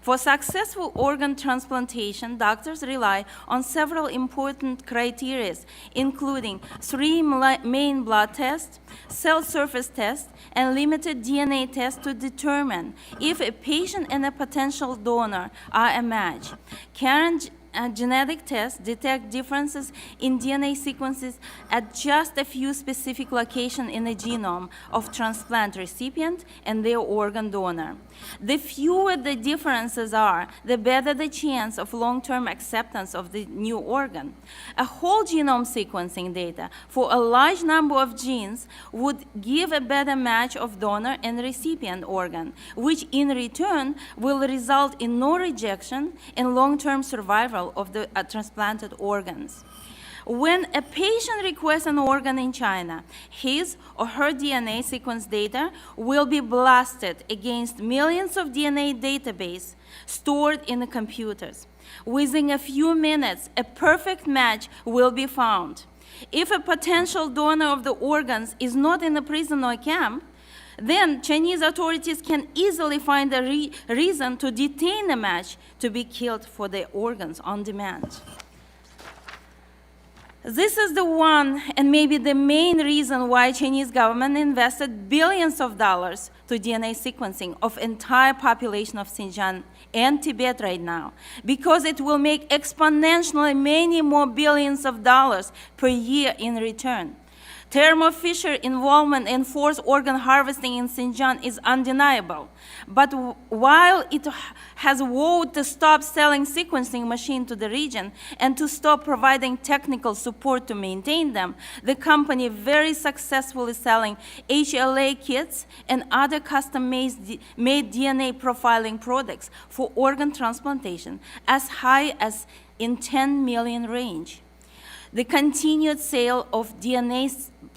For successful organ transplantation, doctors rely on several important criteria, including 3 main blood tests, cell surface tests, and limited DNA tests to determine if a patient and a potential donor are a match. Current genetic tests detect differences in DNA sequences at just a few specific locations in the genome of transplant recipient and their organ donor. The fewer the differences are, the better the chance of long-term acceptance of the new organ. A whole genome sequencing data for a large number of genes would give a better match of donor and recipient organ, which in return will result in no rejection and long-term survival of the transplanted organs. When a patient requests an organ in China, his or her DNA sequence data will be blasted against millions of DNA databases stored in the computers. Within a few minutes, a perfect match will be found. If a potential donor of the organs is not in a prison or camp, then Chinese authorities can easily find a reason to detain a match to be killed for their organs on demand. This is the one and maybe the main reason why Chinese government invested billions of dollars to DNA sequencing of entire population of Xinjiang and Tibet right now, because it will make exponentially many more billions of dollars per year in return. Thermo Fisher involvement in forced organ harvesting in Xinjiang is undeniable. But while it has vowed to stop selling sequencing machines to the region and to stop providing technical support to maintain them, the company very successfully selling HLA kits and other custom-made DNA profiling products for organ transplantation as high as in 10 million range. The continued sale of DNA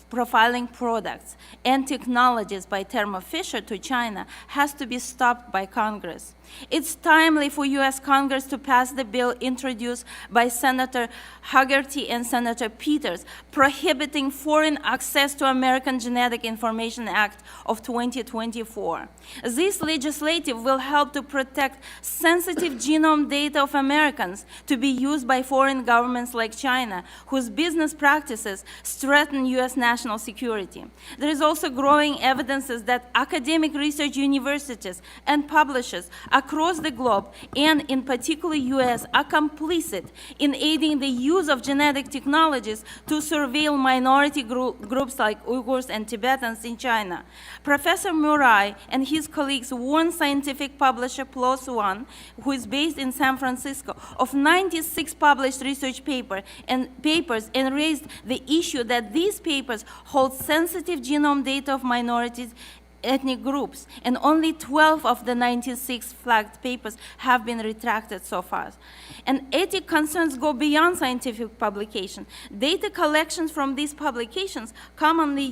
profiling products and technologies by Thermo Fisher to China has to be stopped by Congress. It's timely for U.S. Congress to pass the bill introduced by Senator Hagerty and Senator Peters, prohibiting foreign access to American Genetic Information Act of 2024. This legislative will help to protect sensitive genome data of Americans to be used by foreign governments like China, whose business practices threaten U.S. national security. There is also growing evidence that academic research universities and publishers across the globe, and in particular U.S., are complicit in aiding the use of genetic technologies to surveil minority groups like Uyghurs and Tibetans in China. Professor Murray and his colleagues warned scientific publisher PLOS ONE, who is based in San Francisco, of 96 published research papers and raised the issue that these papers hold sensitive genome data of minorities ethnic groups, and only 12 of the 96 flagged papers have been retracted so far. And ethic concerns go beyond scientific publication. Data collections from these publications commonly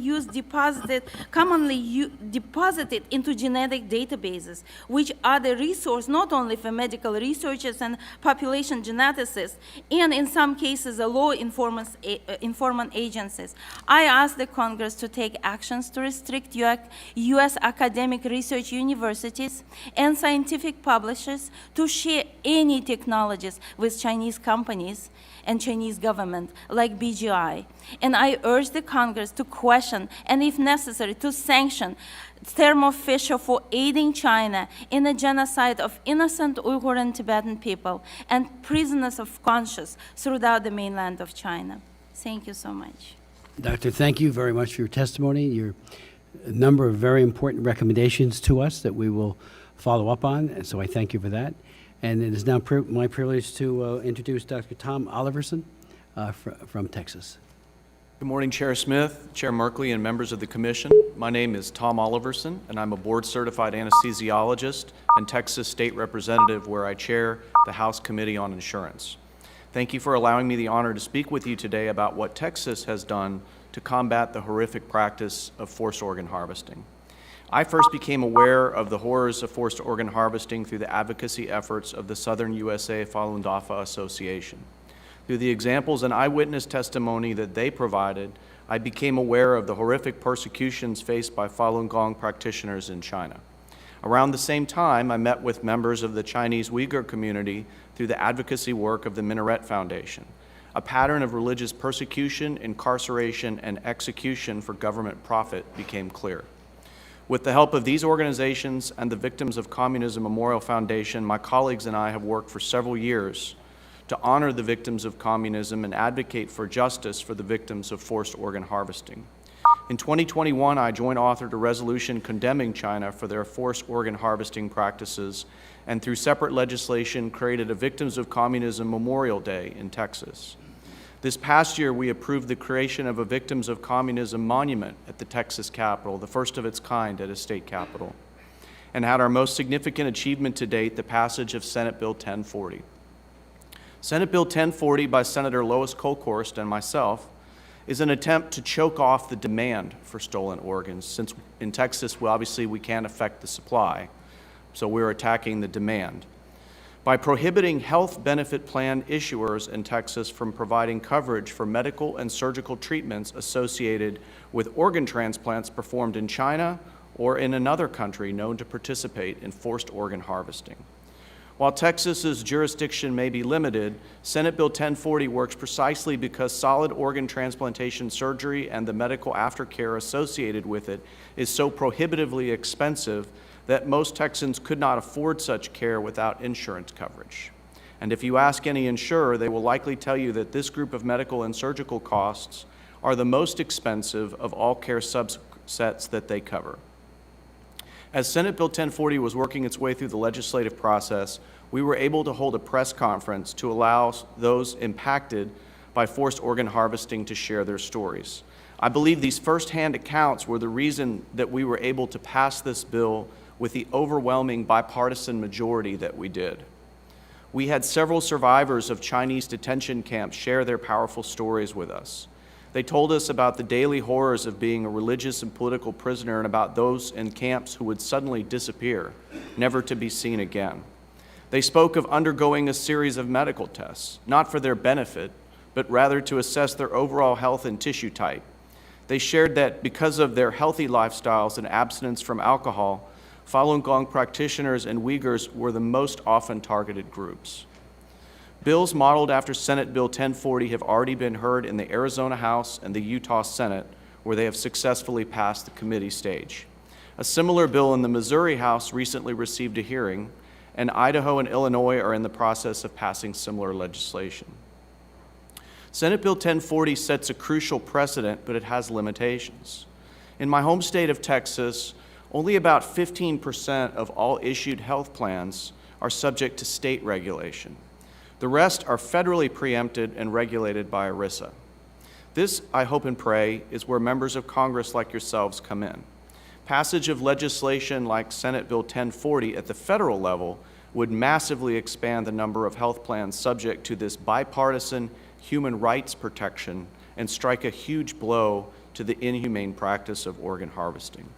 deposited into genetic databases, which are the resource not only for medical researchers and population geneticists, and in some cases, the law informant agencies. I ask the Congress to take actions to restrict U.S. U.S. academic research universities and scientific publishers to share any technologies with Chinese companies and Chinese government, like BGI. And I urge the Congress to question and, if necessary, to sanction Thermo Fisher for aiding China in the genocide of innocent Uyghur and Tibetan people and prisoners of conscience throughout the mainland of China. Thank you so much. Doctor, thank you very much for your testimony, your number of very important recommendations to us that we will follow up on, and so I thank you for that. And it is now my privilege to introduce Dr. Tom Oliverson from Texas. Good morning, Chair Smith, Chair Merkley, and members of the Commission. My name is Tom Oliverson, and I'm a board-certified anesthesiologist and Texas State Representative where I chair the House Committee on Insurance. Thank you for allowing me the honor to speak with you today about what Texas has done to combat the horrific practice of forced organ harvesting. I first became aware of the horrors of forced organ harvesting through the advocacy efforts of the Southern USA Falun Dafa Association. Through the examples and eyewitness testimony that they provided, I became aware of the horrific persecutions faced by Falun Gong practitioners in China. Around the same time, I met with members of the Chinese Uyghur community through the advocacy work of the Minaret Foundation. A pattern of religious persecution, incarceration, and execution for government profit became clear. With the help of these organizations and the Victims of Communism Memorial Foundation, my colleagues and I have worked for several years to honor the victims of communism and advocate for justice for the victims of forced organ harvesting. In 2021, I joint-authored a resolution condemning China for their forced organ harvesting practices, and through separate legislation created a Victims of Communism Memorial Day in Texas. This past year, we approved the creation of a Victims of Communism monument at the Texas Capitol, the first of its kind at a state capitol, and had our most significant achievement to date, the passage of Senate Bill 1040. Senate Bill 1040 by Senator Lois Kolkhorst and myself is an attempt to choke off the demand for stolen organs. Since in Texas, obviously we can't affect the supply, so we're attacking the demand. By prohibiting health benefit plan issuers in Texas from providing coverage for medical and surgical treatments associated with organ transplants performed in China or in another country known to participate in forced organ harvesting. While Texas's jurisdiction may be limited, Senate Bill 1040 works precisely because solid organ transplantation surgery and the medical aftercare associated with it is so prohibitively expensive that most Texans could not afford such care without insurance coverage. And if you ask any insurer, they will likely tell you that this group of medical and surgical costs are the most expensive of all care subsets that they cover. As Senate Bill 1040 was working its way through the legislative process, we were able to hold a press conference to allow those impacted by forced organ harvesting to share their stories. I believe these firsthand accounts were the reason that we were able to pass this bill with the overwhelming bipartisan majority that we did. We had several survivors of Chinese detention camps share their powerful stories with us. They told us about the daily horrors of being a religious and political prisoner and about those in camps who would suddenly disappear, never to be seen again. They spoke of undergoing a series of medical tests, not for their benefit, but rather to assess their overall health and tissue type. They shared that because of their healthy lifestyles and abstinence from alcohol, Falun Gong practitioners and Uyghurs were the most often targeted groups. Bills modeled after Senate Bill 1040 have already been heard in the Arizona House and the Utah Senate, where they have successfully passed the committee stage. A similar bill in the Missouri House recently received a hearing, and Idaho and Illinois are in the process of passing similar legislation. Senate Bill 1040 sets a crucial precedent, but it has limitations. In my home state of Texas, only about 15% of all issued health plans are subject to state regulation. The rest are federally preempted and regulated by ERISA. This, I hope and pray, is where members of Congress like yourselves come in. Passage of legislation like Senate Bill 1040 at the federal level would massively expand the number of health plans subject to this bipartisan human rights protection and strike a huge blow to the inhumane practice of organ harvesting.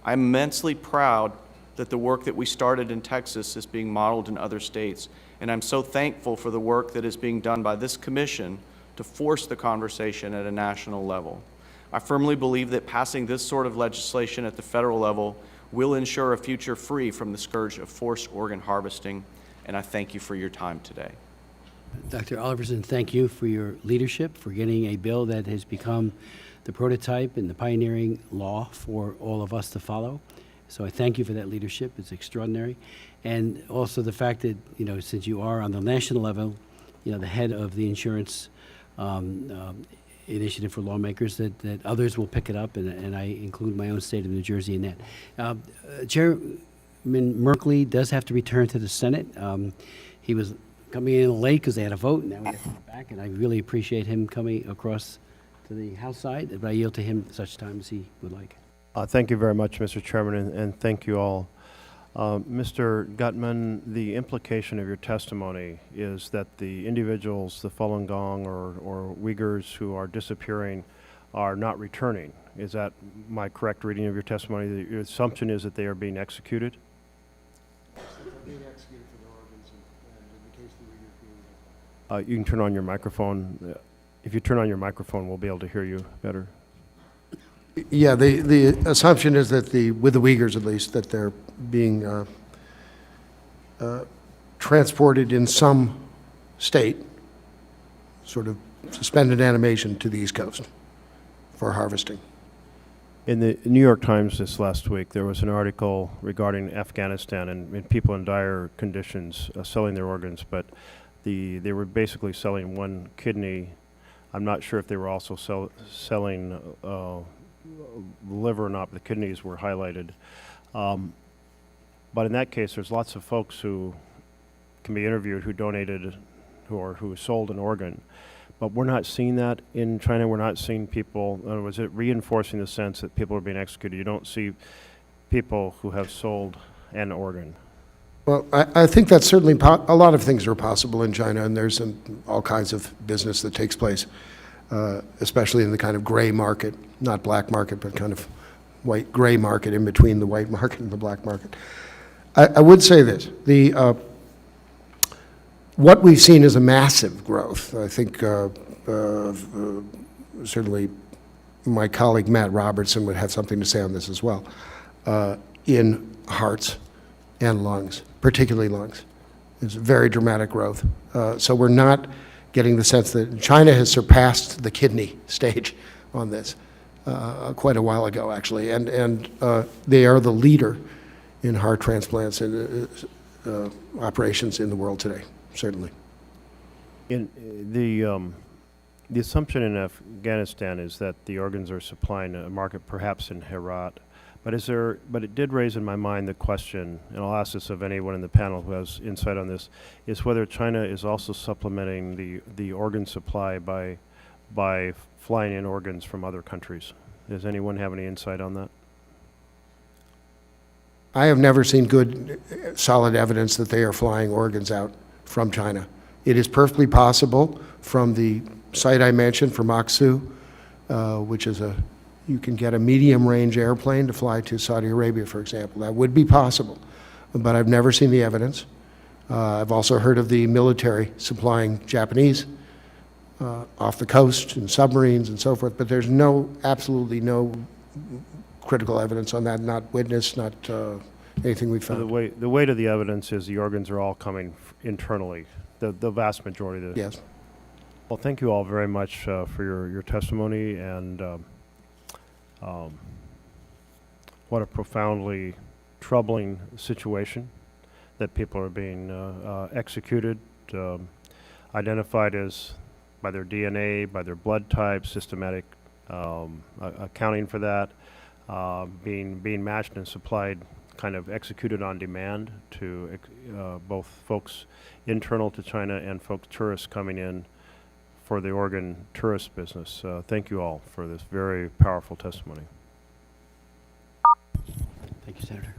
I'm immensely proud that the work that we started in Texas is being modeled in other states, and I'm so thankful for the work that is being done by this commission to force the conversation at a national level. I firmly believe that passing this sort of legislation at the federal level will ensure a future free from the scourge of forced organ harvesting, and I thank you for your time today. Dr. Oliverson, thank you for your leadership, for getting a bill that has become the prototype and the pioneering law for all of us to follow. So I thank you for that leadership. It's extraordinary. And also the fact that, you know, since you are on the national level, you know, the head of the insurance initiative for lawmakers, that others will pick it up, and I include my own state of New Jersey in that. Chairman Merkley does have to return to the Senate. He was coming in late because they had a vote, and now he has to come back, and I really appreciate him coming across to the House side, but I yield to him such time as he would like. Thank you very much, Mr. Chairman, and thank you all. Mr. Gutmann, the implication of your testimony is that the individuals, the Falun Gong or Uyghurs who are disappearing are not returning. Is that my correct reading of your testimony? Your assumption is that they are being executed? You can turn on your microphone. If you turn on your microphone, we'll be able to hear you better. Yeah, the assumption is that with the Uyghurs at least, that they're being transported in some state, sort of suspended animation to the East Coast for harvesting. In the New York Times this last week, there was an article regarding Afghanistan and people in dire conditions selling their organs, but they were basically selling one kidney. I'm not sure if they were also selling liver or not, but the kidneys were highlighted. But in that case, there's lots of folks who can be interviewed who donated who sold an organ. But we're not seeing that in China. We're not seeing people, in other words, it reinforcing the sense that people are being executed. You don't see people who have sold an organ. Well, I think that's certainly, a lot of things are possible in China, and there's all kinds of business that takes place, especially in the kind of gray market, not black market, but kind of gray market in between the white market and the black market. I would say this, what we've seen is a massive growth. I think certainly my colleague Matt Robertson would have something to say on this as well, in hearts and lungs, particularly lungs. It's very dramatic growth. So we're not getting the sense that China has surpassed the kidney stage on this quite a while ago, actually, and they are the leader in heart transplants and operations in the world today, certainly. In the assumption in Afghanistan is that the organs are supplying a market perhaps in Herat. But it did raise in my mind the question, and I'll ask this of anyone in the panel who has insight on this, is whether China is also supplementing the organ supply by flying in organs from other countries. Does anyone have any insight on that? I have never seen good, solid evidence that they are flying organs out from China. It is perfectly possible from the site I mentioned for Maksu, which is you can get a medium-range airplane to fly to Saudi Arabia, for example. That would be possible, but I've never seen the evidence. I've also heard of the military supplying Japanese off the coast and submarines and so forth, but there's absolutely no critical evidence on that, not witnessed, not anything we've found. So the weight of the evidence is the organs are all coming internally, the vast majority of the... Yes. Well, thank you all very much for your testimony, and what a profoundly troubling situation that people are being executed, identified as by their DNA, by their blood type, systematic accounting for that, being matched and supplied, kind of executed on demand to both folks internal to China and tourists coming in for the organ tourist business. Thank you all for this very powerful testimony. Thank you, Senator.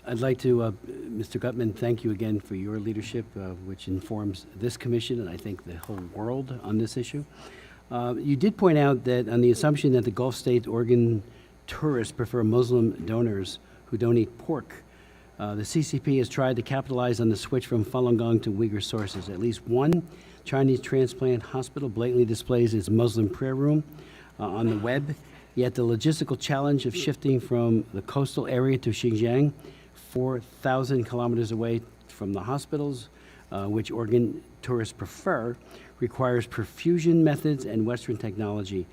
I'd like to, Mr. Gutmann, thank you again for your leadership, which informs this commission and I think the whole world on this issue. You did point out that on the assumption that the Gulf State organ tourists prefer Muslim donors who don't eat pork, the CCP has tried to capitalize on the switch from Falun Gong to Uyghur sources. At least one Chinese transplant hospital blatantly displays its Muslim prayer room on the web. Yet the logistical challenge of shifting from the coastal area to Xinjiang, 4,000 kilometers away from the hospitals, which organ tourists prefer, requires perfusion methods and Western technology.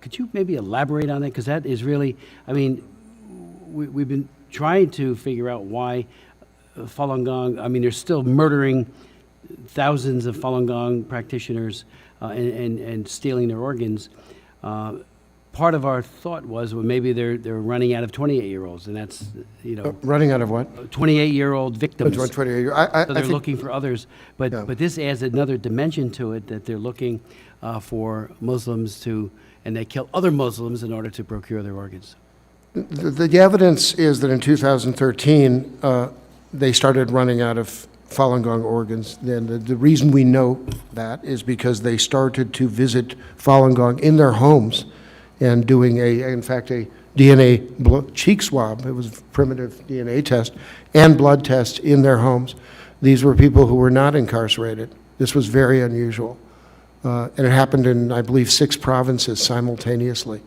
Could you maybe elaborate on that? Because that is really, I mean, we've been trying to figure out why Falun Gong, I mean, they're still murdering thousands of Falun Gong practitioners and stealing their organs. Part of our thought was, well, maybe they're running out of 28-year-olds, and that's, you know, Running out of what? 28-year-old victims. 28 years. So they're looking for others, but Yeah. but this adds another dimension to it, that they're looking for Muslims to, and they kill other Muslims in order to procure their organs. The evidence is that in 2013, they started running out of Falun Gong organs. Then the reason we know that is because they started to visit Falun Gong in their homes and doing in fact, a DNA cheek swab. It was a primitive DNA test and blood test in their homes. These were people who were not incarcerated. This was very unusual. And it happened in, I believe, 6 provinces simultaneously.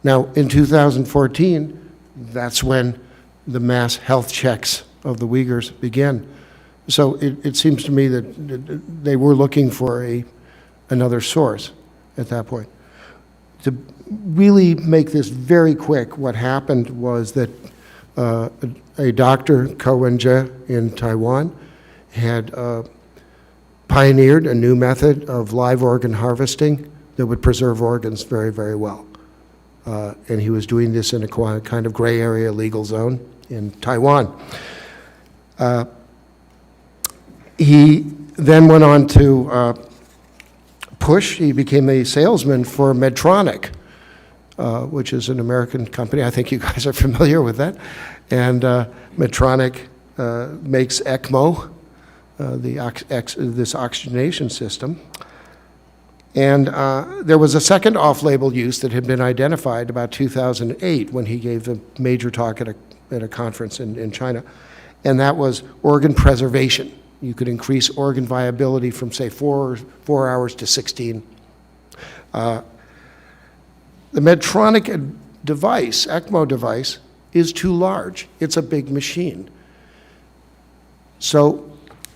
Now, in 2014, that's when the mass health checks of the Uyghurs began. So it seems to me that they were looking for another source at that point. To really make this very quick, what happened was that a doctor, Ko Wen-je, in Taiwan, had pioneered a new method of live organ harvesting that would preserve organs very, very well. And he was doing this in a kind of gray area legal zone in Taiwan. He then went on to he became a salesman for Medtronic, which is an American company. I think you guys are familiar with that. And Medtronic makes ECMO, this oxygenation system. And there was a second off-label use that had been identified about 2008 when he gave a major talk at a conference in China, and that was organ preservation. You could increase organ viability from, say, 4 hours to 16. The Medtronic device, ECMO device, is too large. It's a big machine. So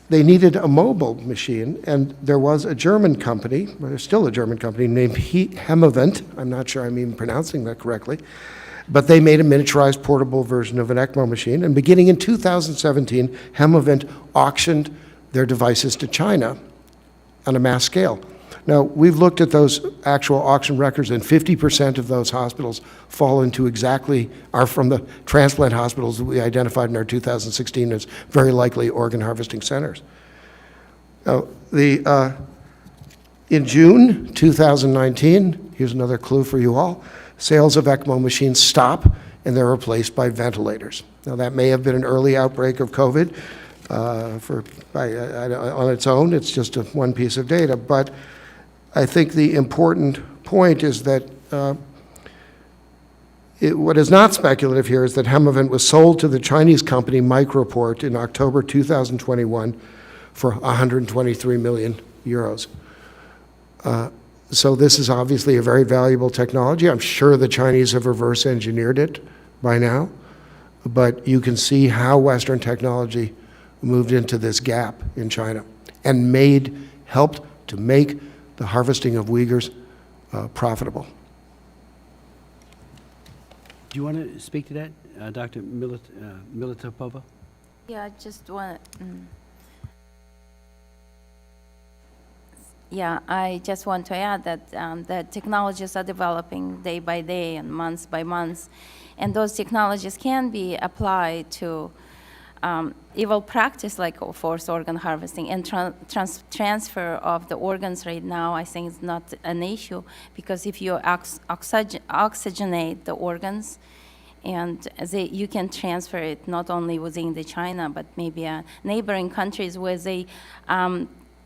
they needed a mobile machine, and there was a German company, well, there's still a German company, named Hemavant. I'm not sure I'm even pronouncing that correctly. But they made a miniaturized portable version of an ECMO machine, and beginning in 2017, Hemavant auctioned their devices to China on a mass scale. Now, we've looked at those actual auction records, and 50% of those hospitals fall into are from the transplant hospitals that we identified in our 2016 as very likely organ harvesting centers. Now, in June 2019, here's another clue for you all, sales of ECMO machines stop, and they're replaced by ventilators. Now, that may have been an early outbreak of COVID. On its own, it's just one piece of data. But I think the important point is that what is not speculative here is that Hemavant was sold to the Chinese company Microport in October 2021 for 123 million euros. So this is obviously a very valuable technology. I'm sure the Chinese have reverse engineered it by now, but you can see how Western technology moved into this gap in China and helped to make the harvesting of Uyghurs profitable. Do you want to speak to that, Dr. Mitalipova? Yeah, I just want I just want to add that that technologies are developing day by day and month by month, and those technologies can be applied to evil practice like forced organ harvesting and transfer of the organs. Right now, I think it's not an issue, because if you oxygenate the organs, and you can transfer it not only within the China, but maybe neighboring countries where they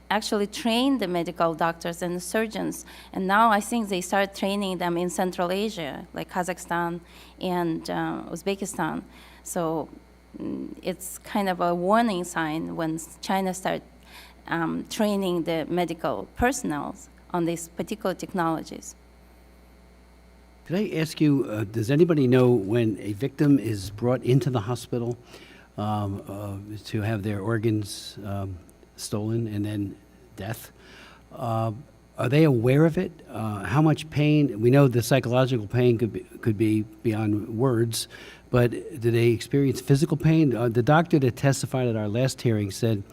actually train the medical doctors and the surgeons. And now I think they start training them in Central Asia, like Kazakhstan and Uzbekistan. So it's kind of a warning sign when China starts training the medical personnel on these particular technologies. Could I ask you, does anybody know when a victim is brought into the hospital to have their organs stolen and then death? Are they aware of it? How much pain? We know the psychological pain could be beyond words, but do they experience physical pain? The doctor that testified at our last hearing said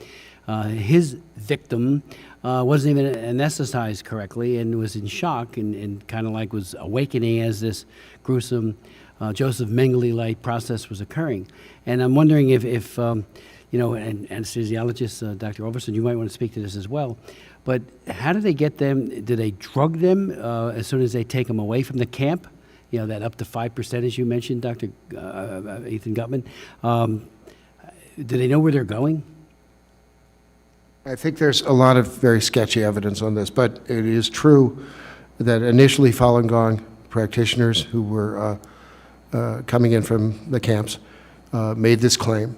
his victim wasn't even anesthetized correctly and was in shock and kind of like was awakening as this gruesome Joseph Mengele-like process was occurring. And I'm wondering if you know, and anesthesiologist Dr. Oliverson, you might want to speak to this as well. But how do they get them? Do they drug them as soon as they take them away from the camp? You know, that up to 5%, as you mentioned, Dr. Ethan Gutmann. Do they know where they're going? I think there's a lot of very sketchy evidence on this, but it is true that initially Falun Gong practitioners who were coming in from the camps made this claim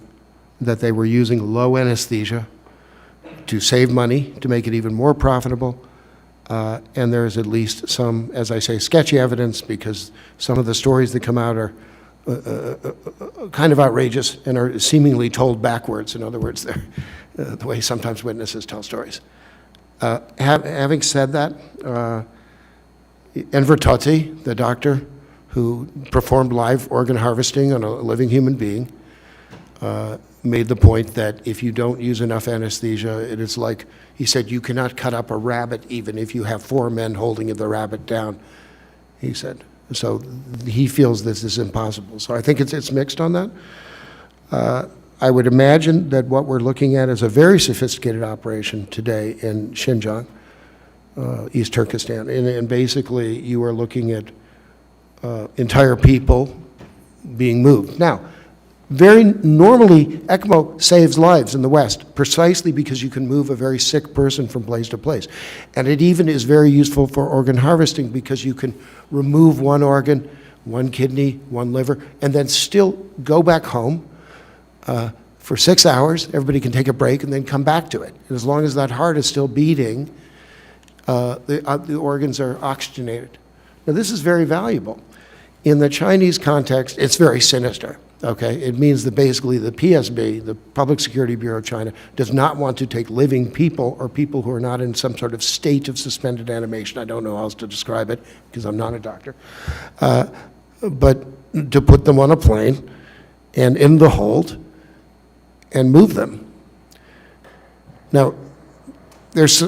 that they were using low anesthesia to save money, to make it even more profitable, and there's at least some, as I say, sketchy evidence, because some of the stories that come out are kind of outrageous and are seemingly told backwards. In other words, they're the way sometimes witnesses tell stories. Having said that, Enver Totti, the doctor who performed live organ harvesting on a living human being, made the point that if you don't use enough anesthesia, it is like, he said, you cannot cut up a rabbit even if you have 4 men holding the rabbit down, he said. So he feels this is impossible. So I think it's mixed on that. I would imagine that what we're looking at is a very sophisticated operation today in Xinjiang, East Turkestan. And basically, you are looking at entire people being moved. Now, very normally, ECMO saves lives in the West, precisely because you can move a very sick person from place to place. And it even is very useful for organ harvesting, because you can remove one organ, one kidney, one liver, and then still go back home for 6 hours. Everybody can take a break and then come back to it. And as long as that heart is still beating, the organs are oxygenated. Now, this is very valuable. In the Chinese context, it's very sinister. Okay, it means that basically the PSB, the Public Security Bureau of China, does not want to take living people or people who are not in some sort of state of suspended animation. I don't know how else to describe it because I'm not a doctor. But to put them on a plane and in the hold and move them. Now, this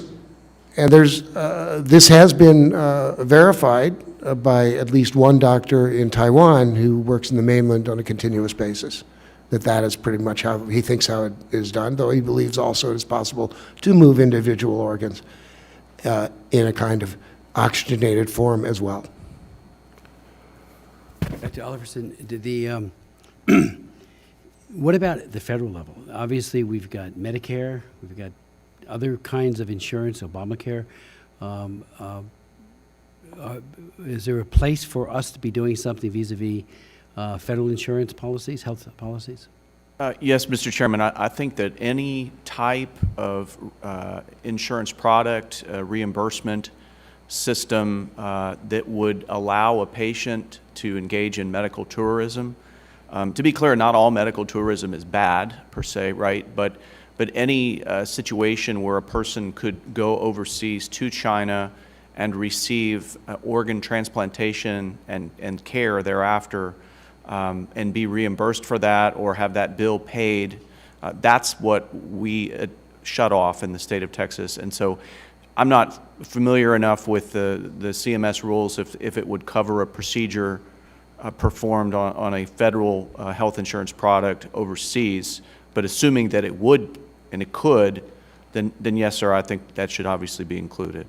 has been verified by at least one doctor in Taiwan who works in the mainland on a continuous basis, that is pretty much how he thinks how it is done, though he believes also it is possible to move individual organs in a kind of oxygenated form as well. Dr. Oliverson, what about the federal level? Obviously, we've got Medicare, we've got other kinds of insurance, Obamacare. Is there a place for us to be doing something vis-a-vis federal insurance policies, health policies? Yes, Mr. Chairman. I think that any type of insurance product, reimbursement system that would allow a patient to engage in medical tourism. To be clear, not all medical tourism is bad per se, right? But any situation where a person could go overseas to China and receive organ transplantation and care thereafter, and be reimbursed for that or have that bill paid, that's what we shut off in the state of Texas. And so I'm not familiar enough with the CMS rules if it would cover a procedure performed on a federal health insurance product overseas, but assuming that it would and it could, then yes, sir, I think that should obviously be included.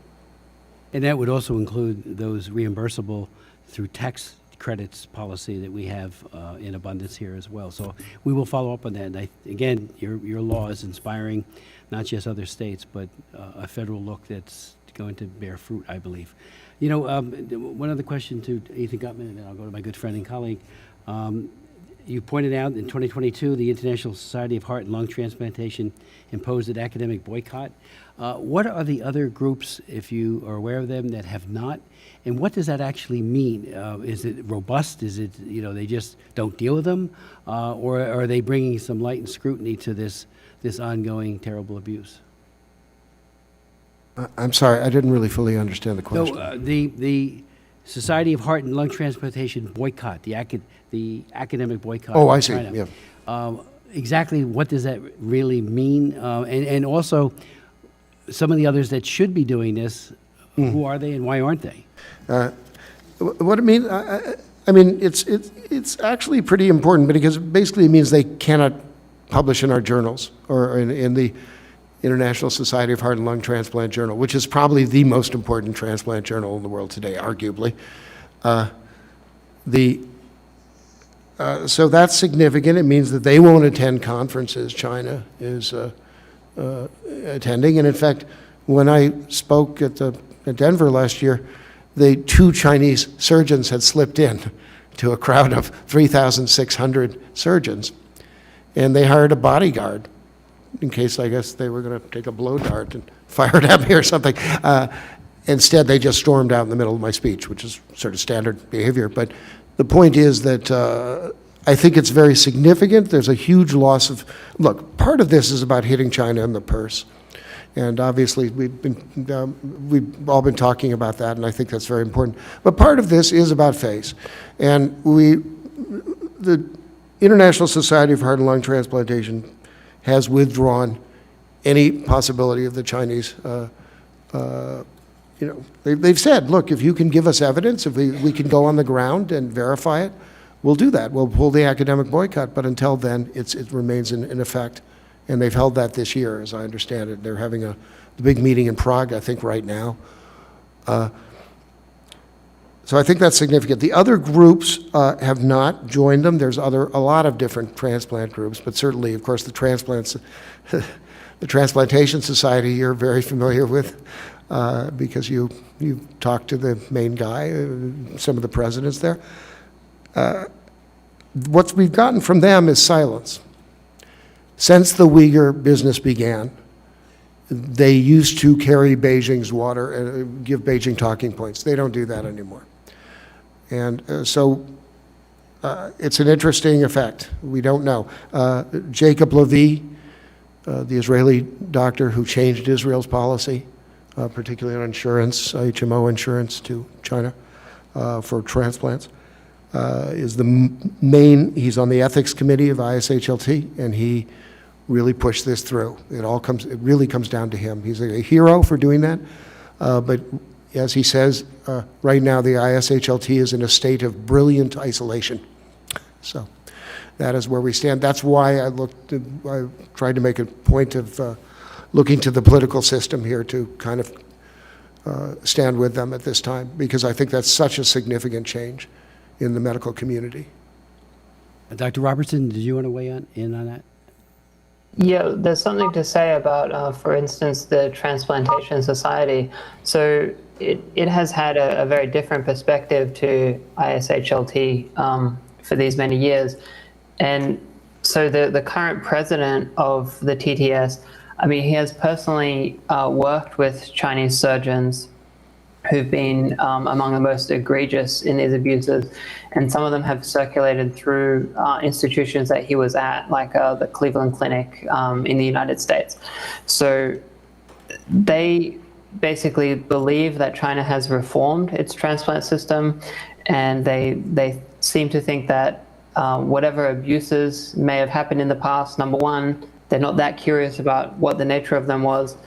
And that would also include those reimbursable through tax credits policy that we have in abundance here as well. So we will follow up on that. And again, your law is inspiring not just other states, but a federal look that's going to bear fruit, I believe. You know, one other question to Ethan Gutmann, and then I'll go to my good friend and colleague. You pointed out in 2022, the International Society of Heart and Lung Transplantation imposed an academic boycott. What are the other groups, if you are aware of them, that have not? And what does that actually mean? Is it robust? Is it, they just don't deal with them? Or are they bringing some light and scrutiny to this ongoing terrible abuse? I'm sorry, I didn't really fully understand the question. No, the Society of Heart and Lung Transplantation boycott, the academic boycott. Oh, in I see, China. yeah. Exactly what does that really mean? And also, some of the others that should be doing this, who are they and why aren't they? What it means, I mean, it's actually pretty important because basically it means they cannot publish in our journals or in the International Society of Heart and Lung Transplant Journal, which is probably the most important transplant journal in the world today, arguably. So that's significant. It means that they won't attend conferences China is attending. And in fact, when I spoke at Denver last year, the 2 Chinese surgeons had slipped in to a crowd of 3,600 surgeons, and they hired a bodyguard in case, I guess, they were going to take a blow dart and fire it at me or something. Instead, they just stormed out in the middle of my speech, which is sort of standard behavior. But the point is that I think it's very significant. There's a huge loss of, look, part of this is about hitting China in the purse. And obviously, we've all been talking about that, and I think that's very important. But part of this is about face. And the International Society of Heart and Lung Transplantation has withdrawn any possibility of the Chinese, they've said, look, if you can give us evidence, if we can go on the ground and verify it, we'll do that. We'll pull the academic boycott, but until then, it remains in effect. And they've held that this year, as I understand it. They're having a big meeting in Prague, I think, right now. So I think that's significant. The other groups have not joined them. There's a lot of different transplant groups, but certainly, of course, the Transplantation Society you're very familiar with because you talked to the main guy, some of the presidents there. What we've gotten from them is silence. Since the Uyghur business began, they used to carry Beijing's water and give Beijing talking points. They don't do that anymore. And so it's an interesting effect. We don't know. Jacob Levy, the Israeli doctor who changed Israel's policy, particularly on insurance, HMO insurance to China for transplants, is the main, he's on the ethics committee of ISHLT, and he really pushed this through. It really comes down to him. He's a hero for doing that, but as he says, right now the ISHLT is in a state of brilliant isolation. So that is where we stand. That's why I tried to make a point of looking to the political system here to kind of stand with them at this time, because I think that's such a significant change in the medical community. Dr. Robertson, did you want to weigh in on that? Yeah, there's something to say about, for instance, the Transplantation Society. So it has had a very different perspective to ISHLT for these many years. And so the current president of the TTS, I mean, he has personally worked with Chinese surgeons who've been among the most egregious in these abuses. And some of them have circulated through institutions that he was at, like the Cleveland Clinic in the United States. So they basically believe that China has reformed its transplant system, and they seem to think that whatever abuses may have happened in the past, number one, they're not that curious about what the nature of them was.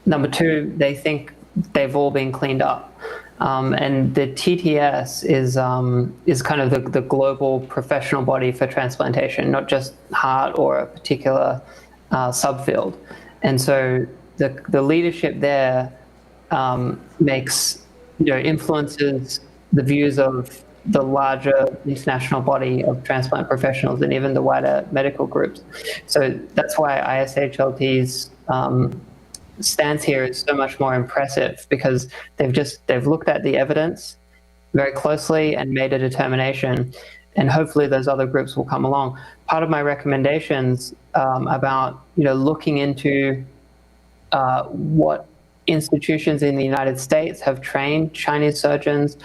Number two, they think they've all been cleaned up. And the TTS is kind of the global professional body for transplantation, not just heart or a particular subfield. And so the leadership there influences the views of the larger international body of transplant professionals and even the wider medical groups. So that's why ISHLT's stance here is so much more impressive, because they've looked at the evidence very closely and made a determination. and hopefully those other groups will come along. Part of my recommendations about looking into what institutions in the United States have trained Chinese surgeons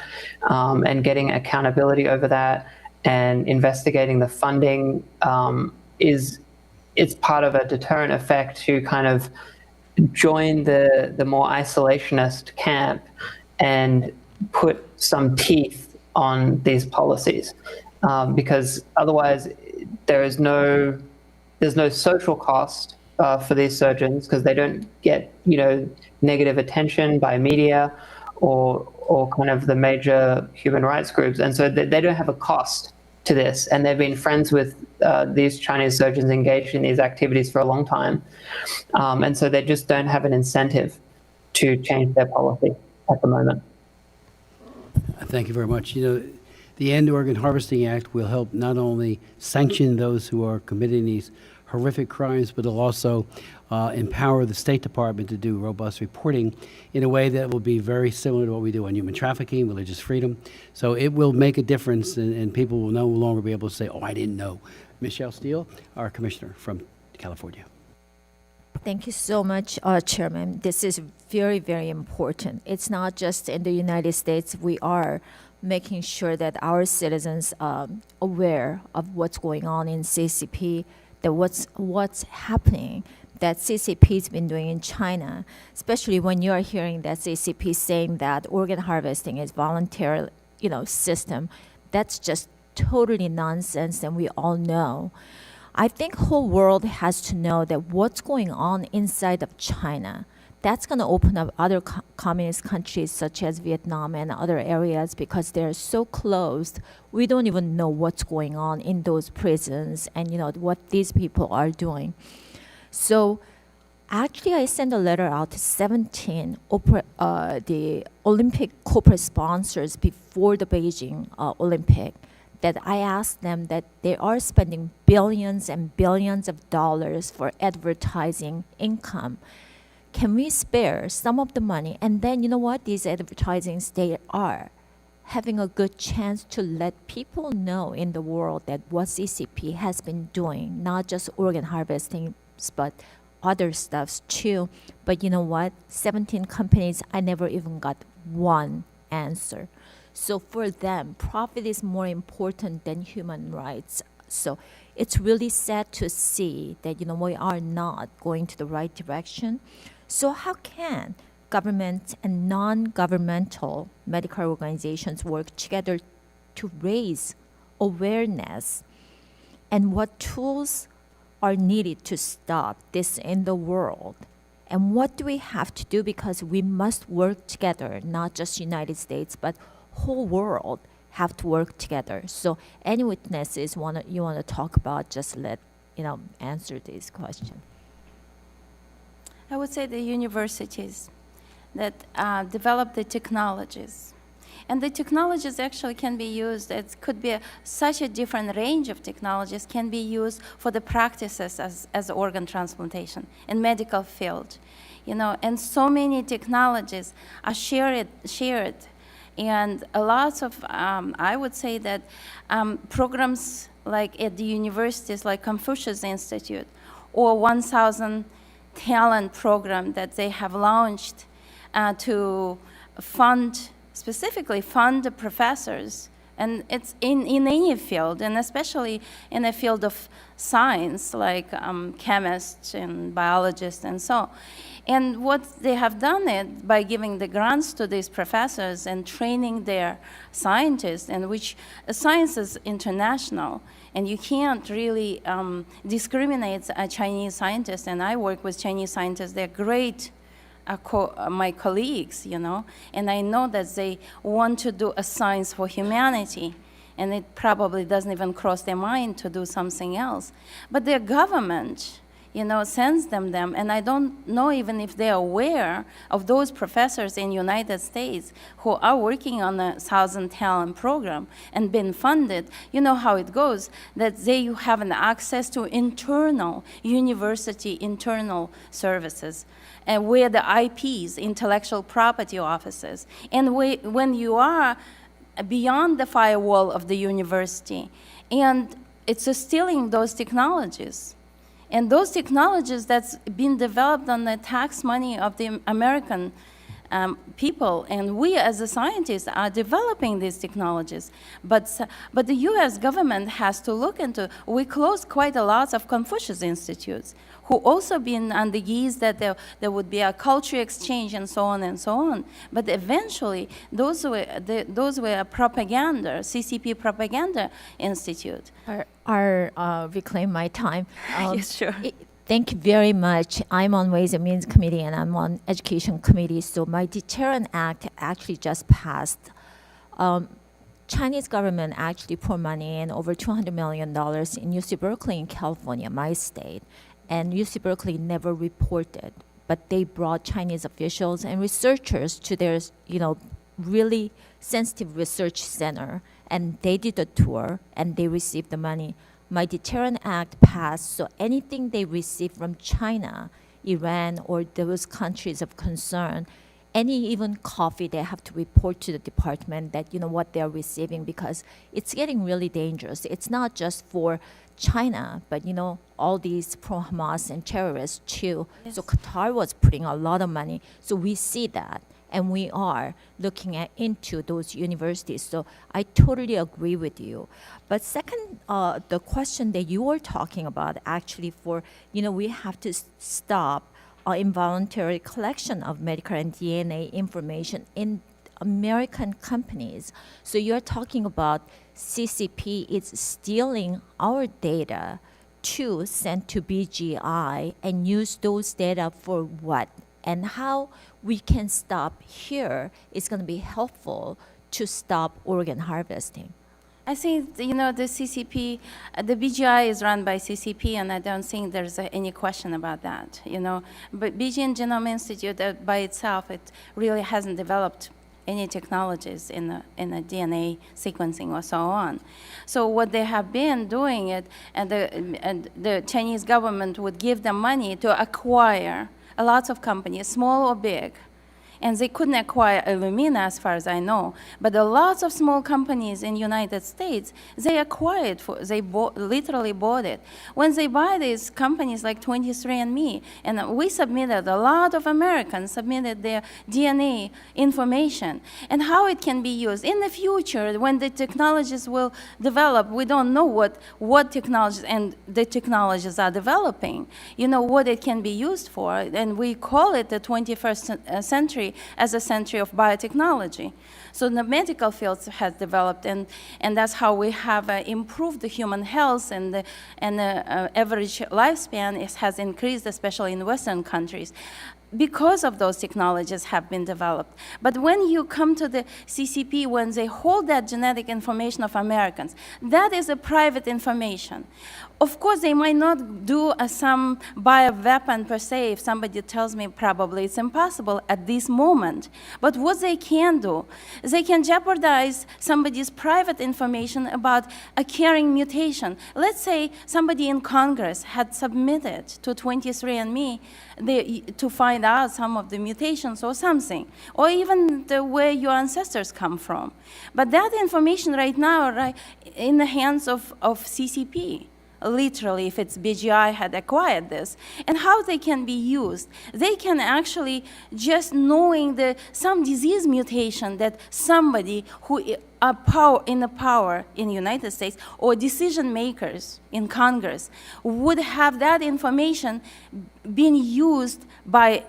and getting accountability over that and investigating the funding it's part of a deterrent effect to kind of join the more isolationist camp and put some teeth on these policies, because otherwise there's no social cost for these surgeons, because they don't get negative attention by media or kind of the major human rights groups, and so they don't have a cost to this, and they've been friends with these Chinese surgeons engaged in these activities for a long time, and so they just don't have an incentive to change their policy at the moment. Thank you very much. The End Organ Harvesting Act will help not only sanction those who are committing these horrific crimes, but it'll also empower the State Department to do robust reporting in a way that will be very similar to what we do on human trafficking, religious freedom. So it will make a difference, and people will no longer be able to say, oh, I didn't know. Michelle Steele, our commissioner from California. Thank you so much, Chairman. This is very, very important. It's not just in the United States. We are making sure that our citizens are aware of what's going on in CCP, that what's happening, that CCP has been doing in China, especially when you are hearing that CCP saying that organ harvesting is voluntary, system. That's just totally nonsense, and we all know. I think whole world has to know that what's going on inside of China, that's going to open up other communist countries such as Vietnam and other areas, because they're so closed. We don't even know what's going on in those prisons and what these people are doing. So actually I sent a letter out to 17 the Olympic corporate sponsors before the Beijing Olympic, that I asked them that they are spending billions and billions of dollars for advertising income. Can we spare some of the money? And then, these advertisings, they are having a good chance to let people know in the world that what CCP has been doing, not just organ harvesting, but other stuffs too. But 17 companies, I never even got one answer. So for them, profit is more important than human rights. So it's really sad to see that, we are not going to the right direction. So how can government and non-governmental medical organizations work together to raise awareness? And what tools are needed to stop this in the world? And what do we have to do? Because we must work together, not just United States, but whole world have to work together. So any witnesses you want to talk about, just let answer this question. I would say the universities that develop the technologies. And the technologies actually can be used, it could be such a different range of technologies can be used for the practices as organ transplantation in medical field. And so many technologies are shared. And a lot of, I would say that programs like at the universities like Confucius Institute or 1,000 talent program that they have launched to specifically fund the professors. And it's in any field, and especially in the field of science, like chemists and biologists and so. And what they have done it by giving the grants to these professors and training their scientists, and which science is international, and you can't really discriminate Chinese scientists. And I work with Chinese scientists; they're great, my colleagues, and I know that they want to do a science for humanity, and it probably doesn't even cross their mind to do something else. But their government, sends them, and I don't know even if they're aware of those professors in United States who are working on a 1,000 talent program and been funded. You know how it goes, that they have an access to university internal services, and where the IPs, intellectual property offices, and when you are beyond the firewall of the university. And it's stealing those technologies. And those technologies that's been developed on the tax money of the American people, and we as the scientists are developing these technologies. But the US government has to look into, we closed quite a lot of Confucius institutes, who also been on the guise that there would be a culture exchange and so on and so on. But eventually, those were propaganda, CCP propaganda institute. Reclaim my time. Yes, sure. Thank you very much. I'm on Ways and Means Committee and I'm on Education Committee. So my Deterrent Act actually just passed. Chinese government actually poured money in, over $200 million in UC Berkeley in California, my state. And UC Berkeley never reported, but they brought Chinese officials and researchers to their, really sensitive research center, and they did a tour and they received the money. My Deterrent Act passed, so anything they receive from China, Iran, or those countries of concern, any even coffee, they have to report to the department that, what they're receiving, because it's getting really dangerous. It's not just for China, but, all these pro-Hamas and terrorists too. Yes. So Qatar was putting a lot of money. So we see that. And we are looking into those universities. So I totally agree with you. But second, the question that you were talking about, actually for, we have to stop involuntary collection of medical and DNA information in American companies. So you're talking about CCP is stealing our data to send to BGI and use those data for what? And how we can stop here is going to be helpful to stop organ harvesting. I think, the CCP, the BGI is run by CCP, and I don't think there's any question about that, But BGI Genome Institute by itself, it really hasn't developed any technologies in the DNA sequencing or so on. So what they have been doing it, and the Chinese government would give them money to acquire a lot of companies, small or big. And they couldn't acquire Illumina, as far as I know. But a lot of small companies in the United States, they acquired, literally bought it. When they buy these companies like 23andMe, and we submitted, a lot of Americans submitted their DNA information, and how it can be used. In the future, when the technologies will develop, we don't know what technologies, and the technologies are developing, what it can be used for. And we call it the 21st century as a century of biotechnology. So the medical field has developed, and that's how we have improved the human health, and the average lifespan has increased, especially in Western countries, because of those technologies have been developed. But when you come to the CCP, when they hold that genetic information of Americans, that is a private information. Of course, they might not do some bioweapon per se. If somebody tells me probably it's impossible at this moment. But what they can do, they can jeopardize somebody's private information about a carrying mutation. Let's say somebody in Congress had submitted to 23andMe to find out some of the mutations or something, or even where your ancestors come from. But that information right now, in the hands of CCP. Literally, if it's BGI had acquired this, and how they can be used. They can actually, just knowing some disease mutation that somebody who in the power in the United States, or decision makers in Congress, would have that information being used by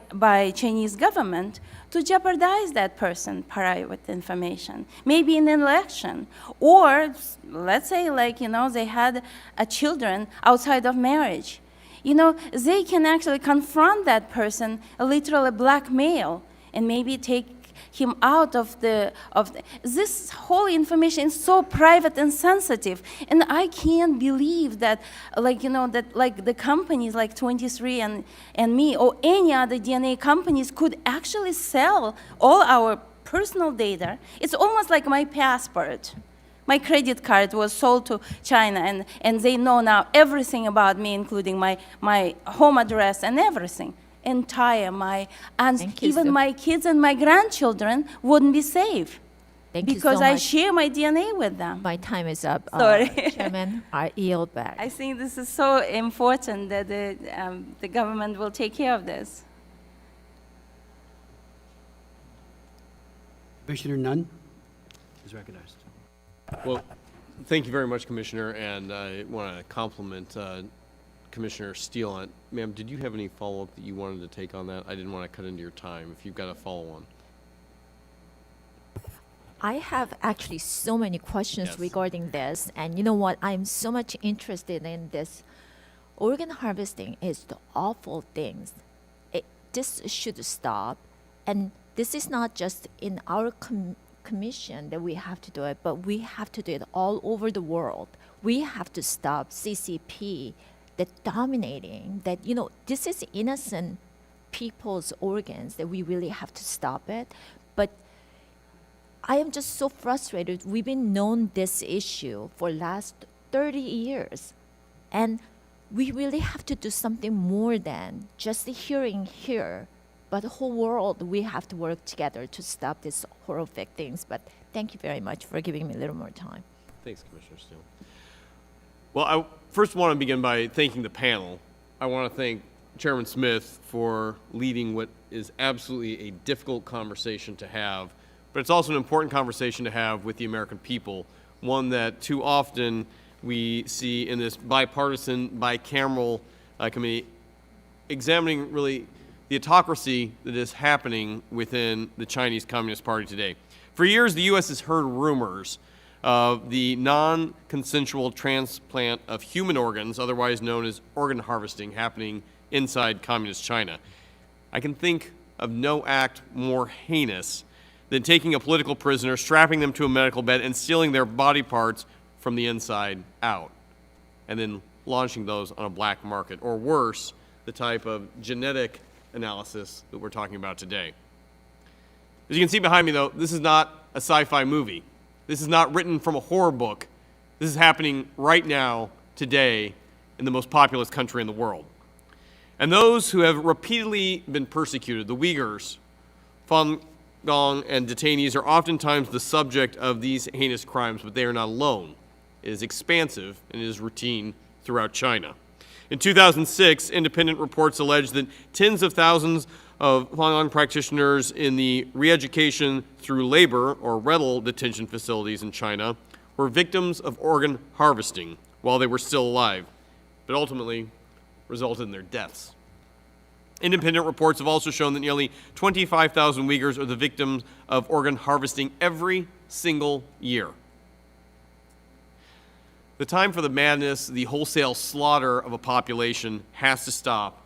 Chinese government to jeopardize that person's private information, maybe in an election. Or let's say, they had children outside of marriage. They can actually confront that person, literally blackmail, and maybe take him out of this whole information is so private and sensitive, and I can't believe that, the companies like 23andMe or any other DNA companies could actually sell all our personal data. It's almost like my passport. My credit card was sold to China, and they know now everything about me, including my home address and everything. Even my kids and my grandchildren wouldn't be safe. Thank you because so I much. share my DNA with them. My time is up. Sorry. Chairman, I yield back. I think this is so important that the government will take care of this. Commissioner Nunn is recognized. Well, thank you very much, Commissioner, and I want to compliment Commissioner Steele on it. Ma'am, did you have any follow-up that you wanted to take on that? I didn't want to cut into your time. If you've got a follow-on. I have actually so many questions Yes. regarding this, and you know what? I'm so much interested in this. Organ harvesting is the awful things. This should stop, and this is not just in our commission that we have to do it, but we have to do it all over the world. We have to stop CCP, that dominating, that, you know, this is innocent people's organs, that we really have to stop it. But I am just so frustrated. We've been known this issue for last 30 years. And we really have to do something more than just the hearing here. But the whole world, we have to work together to stop these horrific things. But thank you very much for giving me a little more time. Thanks, Commissioner Steele. Well, I first want to begin by thanking the panel. I want to thank Chairman Smith for leading what is absolutely a difficult conversation to have, but it's also an important conversation to have with the American people, one that too often we see in this bipartisan, bicameral committee, examining really the autocracy that is happening within the Chinese Communist Party today. For years, the U.S. has heard rumors of the non-consensual transplant of human organs, otherwise known as organ harvesting, happening inside Communist China. I can think of no act more heinous than taking a political prisoner, strapping them to a medical bed, and stealing their body parts from the inside out, and then launching those on a black market, or worse, the type of genetic analysis that we're talking about today. As you can see behind me, though, this is not a sci-fi movie. This is not written from a horror book. This is happening right now, today, in the most populous country in the world. And those who have repeatedly been persecuted, the Uyghurs, Falun Gong, and detainees, are oftentimes the subject of these heinous crimes, but they are not alone. It is expansive and it is routine throughout China. In 2006, independent reports alleged that tens of thousands of Falun Gong practitioners in the re-education through labor or rental detention facilities in China were victims of organ harvesting while they were still alive, but ultimately resulted in their deaths. Independent reports have also shown that nearly 25,000 Uyghurs are the victims of organ harvesting every single year. The time for the madness, the wholesale slaughter of a population has to stop,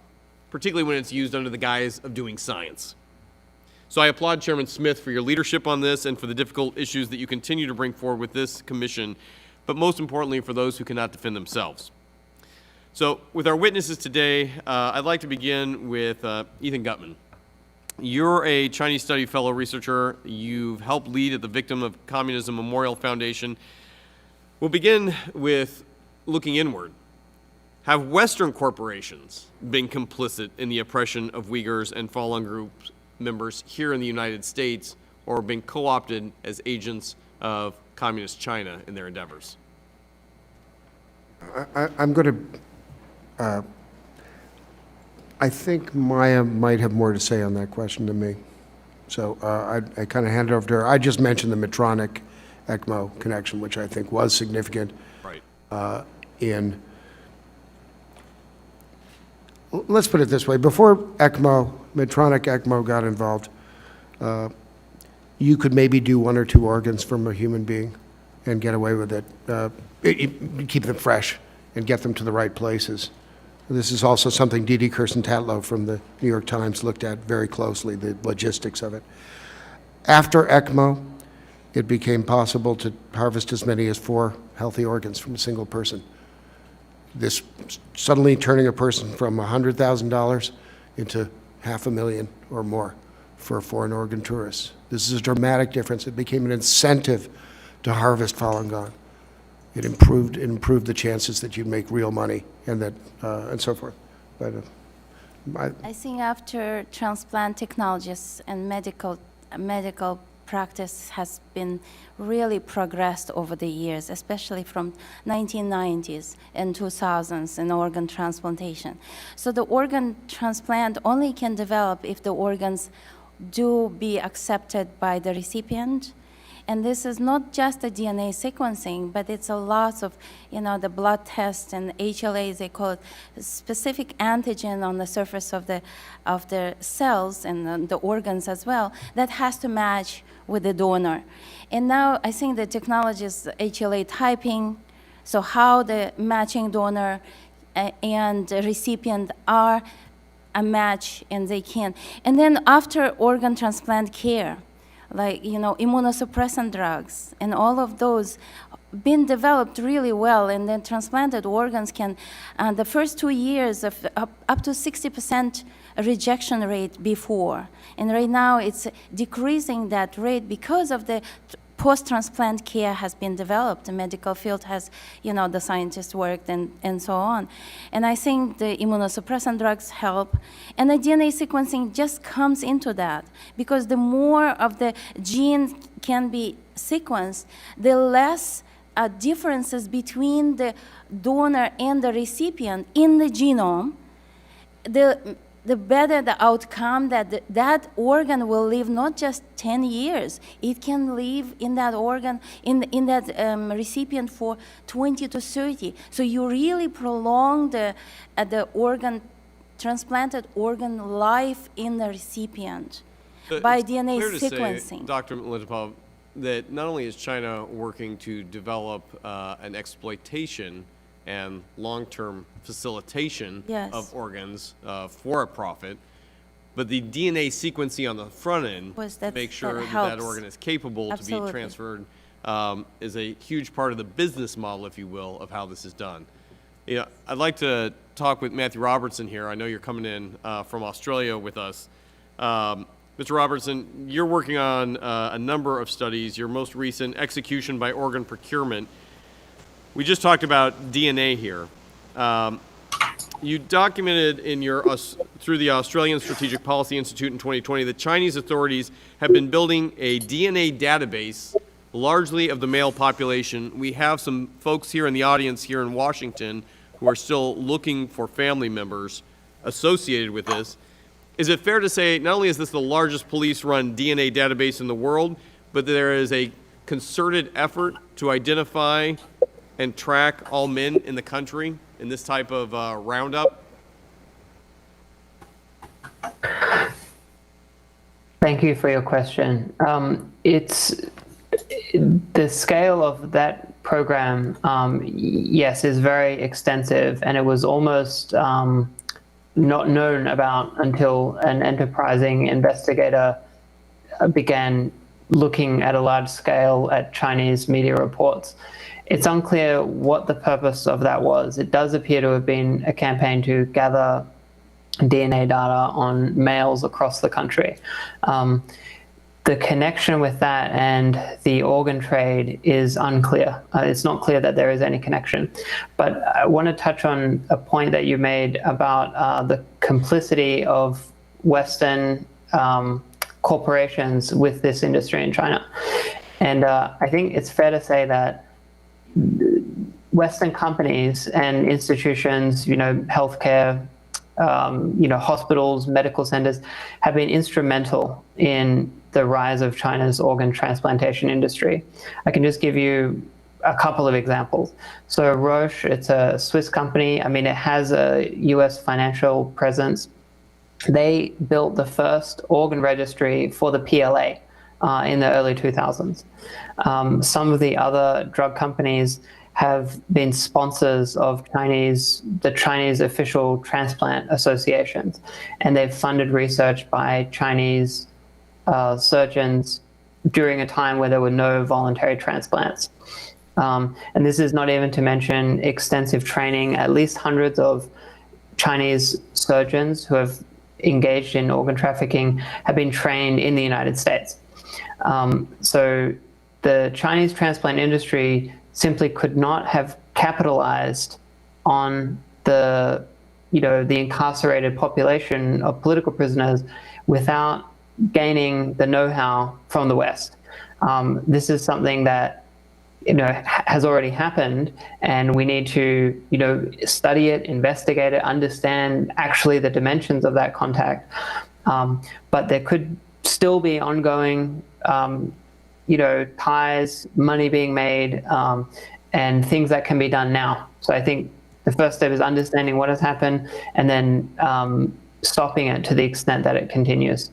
particularly when it's used under the guise of doing science. So I applaud Chairman Smith for your leadership on this and for the difficult issues that you continue to bring forward with this commission, but most importantly for those who cannot defend themselves. So with our witnesses today, I'd like to begin with Ethan Gutmann. You're a Chinese Study Fellow researcher. You've helped lead at the Victim of Communism Memorial Foundation. We'll begin with looking inward. Have Western corporations been complicit in the oppression of Uyghurs and Falun Group members here in the United States, or been co-opted as agents of Communist China in their endeavors? I'm going to, I think Maya might have more to say on that question than me. So I kind of hand it over to her. I just mentioned the Medtronic ECMO connection, which I think was significant. Right. Let's put it this way. Before ECMO, Medtronic ECMO got involved, you could maybe do one or two organs from a human being and get away with it. Keep them fresh and get them to the right places. This is also something Didi Kirsten-Tatlow from the New York Times looked at very closely, the logistics of it. After ECMO, it became possible to harvest as many as 4 healthy organs from a single person. This suddenly turning a person from $100,000 into $500,000 or more for foreign organ tourists. This is a dramatic difference. It became an incentive to harvest Falun Gong. It improved the chances that you'd make real money and that and so forth. But I think after transplant technologists and medical practice has been really progressed over the years, especially from 1990s and 2000s in organ transplantation. So the organ transplant only can develop if the organs do be accepted by the recipient. And this is not just a DNA sequencing, but it's a lot of, the blood tests and HLAs, they call it specific antigen on the surface of the cells and the organs as well, that has to match with the donor. And now I think the technology is HLA typing, so how the matching donor and the recipient are a match, and they can. And then after organ transplant care, like, immunosuppressant drugs and all of those been developed really well, and then transplanted organs can, the first 2 years of up to 60% rejection rate before. And right now it's decreasing that rate because of the post-transplant care has been developed. The medical field has, the scientists worked and so on. And I think the immunosuppressant drugs help. And the DNA sequencing just comes into that, because the more of the gene can be sequenced, the less differences between the donor and the recipient in the genome, the better the outcome, that organ will live not just 10 years, it can live in that organ, in that recipient for 20 to 30. So you really prolong the transplanted organ life in the recipient by It's DNA clear to say, sequencing. Dr. Mitalipova, that not only is China working to develop an exploitation and long-term facilitation Yes. of organs for a profit, but the DNA sequencing on the front end Was to that- make sure that that helps. organ is capable to Absolutely. be transferred is a huge part of the business model, if you will, of how this is done. I'd like to talk with Matthew Robertson here. I know you're coming in from Australia with us. Mr. Robertson, you're working on a number of studies. Your most recent, Execution by Organ Procurement. We just talked about DNA here. You documented through the Australian Strategic Policy Institute in 2020 that Chinese authorities have been building a DNA database largely of the male population. We have some folks here in the audience here in Washington who are still looking for family members associated with this. Is it fair to say not only is this the largest police-run DNA database in the world, but there is a concerted effort to identify and track all men in the country in this type of roundup? Thank you for your question. It's the scale of that program, yes, is very extensive, and it was almost not known about until an enterprising investigator began looking at a large scale at Chinese media reports. It's unclear what the purpose of that was. It does appear to have been a campaign to gather DNA data on males across the country. The connection with that and the organ trade is unclear. It's not clear that there is any connection. But I want to touch on a point that you made about the complicity of Western corporations with this industry in China. And I think it's fair to say that Western companies and institutions, healthcare, hospitals, medical centers, have been instrumental in the rise of China's organ transplantation industry. I can just give you a couple of examples. So Roche, it's a Swiss company. I mean, it has a US financial presence. They built the first organ registry for the PLA in the early 2000s. Some of the other drug companies have been sponsors of the Chinese official transplant associations, and they've funded research by Chinese surgeons during a time where there were no voluntary transplants. And this is not even to mention extensive training. At least hundreds of Chinese surgeons who have engaged in organ trafficking have been trained in the United States. So the Chinese transplant industry simply could not have capitalized on the incarcerated population of political prisoners without gaining the know-how from the West. This is something that has already happened, and we need to study it, investigate it, understand actually the dimensions of that contact. But there could still be ongoing ties, money being made, and things that can be done now. So I think the first step is understanding what has happened, and then stopping it to the extent that it continues.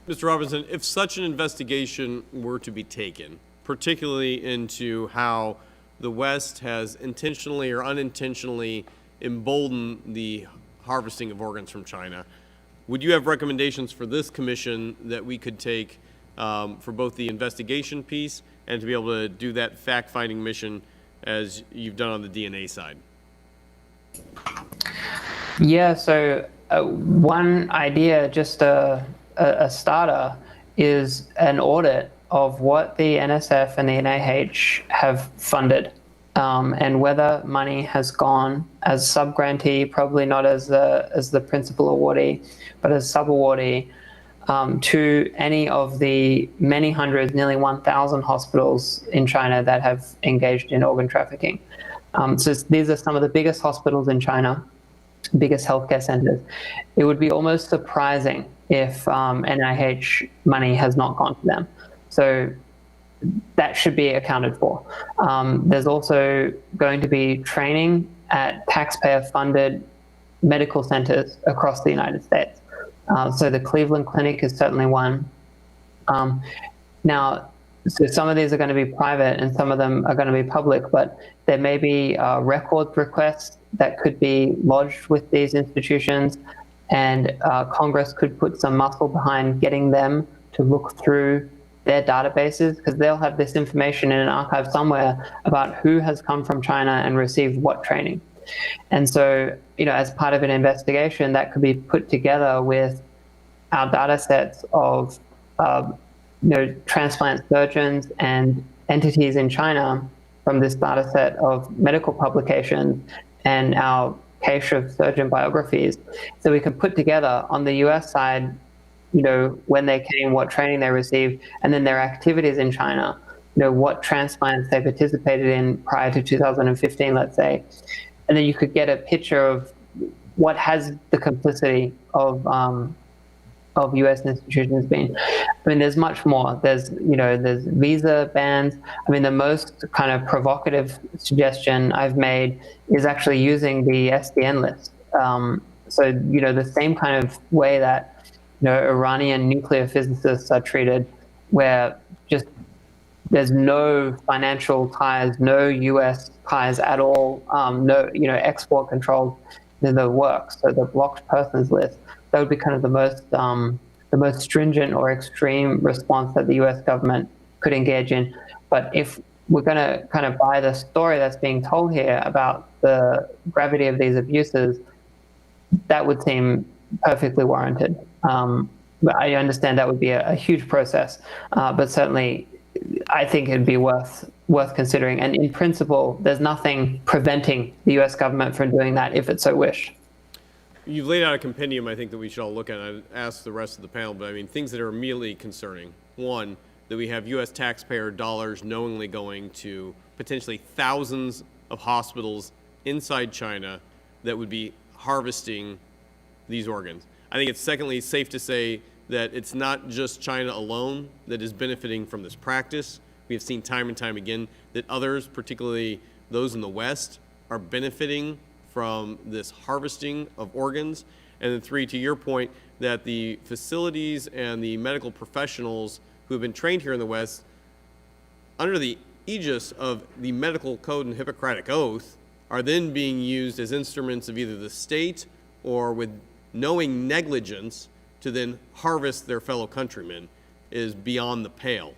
Mr. Robertson, if such an investigation were to be taken, particularly into how the West has intentionally or unintentionally emboldened the harvesting of organs from China, would you have recommendations for this commission that we could take for both the investigation piece and to be able to do that fact-finding mission as you've done on the DNA side? Yeah, so one idea, just a starter, is an audit of what the NSF and the NIH have funded, and whether money has gone as sub-grantee, probably not as the principal awardee, but as sub-awardee, to any of the many hundreds, nearly 1,000 hospitals in China that have engaged in organ trafficking. So these are some of the biggest hospitals in China, biggest healthcare centers. It would be almost surprising if NIH money has not gone to them. So that should be accounted for. There's also going to be training at taxpayer-funded medical centers across the United States. So the Cleveland Clinic is certainly one. Now, so some of these are going to be private and some of them are going to be public, but there may be records requests that could be lodged with these institutions, and Congress could put some muscle behind getting them to look through their databases, because they'll have this information in an archive somewhere about who has come from China and received what training. And so, as part of an investigation, that could be put together with our data sets of transplant surgeons and entities in China from this data set of medical publications and our cache of surgeon biographies. So we can put together on the US side, when they came, what training they received, and then their activities in China, what transplants they participated in prior to 2015, let's say. And then you could get a picture of what has the complicity of U.S. institutions been. I mean, there's much more. There's visa bans. I mean, the most kind of provocative suggestion I've made is actually using the SDN list. So, the same kind of way that Iranian nuclear physicists are treated, where just there's no financial ties, no U.S. ties at all, no export controls, the work. So the blocked persons list, that would be kind of the most stringent or extreme response that the U.S. government could engage in. But if we're going to kind of buy the story that's being told here about the gravity of these abuses, that would seem perfectly warranted. But I understand that would be a huge process, but certainly I think it'd be worth considering. And in principle, there's nothing preventing the U.S. government from doing that if it so wished. You've laid out a compendium, I think, that we should all look at. I'd ask the rest of the panel, but I mean, things that are immediately concerning. One, that we have U.S. taxpayer dollars knowingly going to potentially thousands of hospitals inside China that would be harvesting these organs. I think it's secondly safe to say that it's not just China alone that is benefiting from this practice. We have seen time and time again that others, particularly those in the West, are benefiting from this harvesting of organs. And then three, to your point, that the facilities and the medical professionals who have been trained here in the West, under the aegis of the medical code and Hippocratic Oath, are then being used as instruments of either the state or with knowing negligence to then harvest their fellow countrymen is beyond the pale.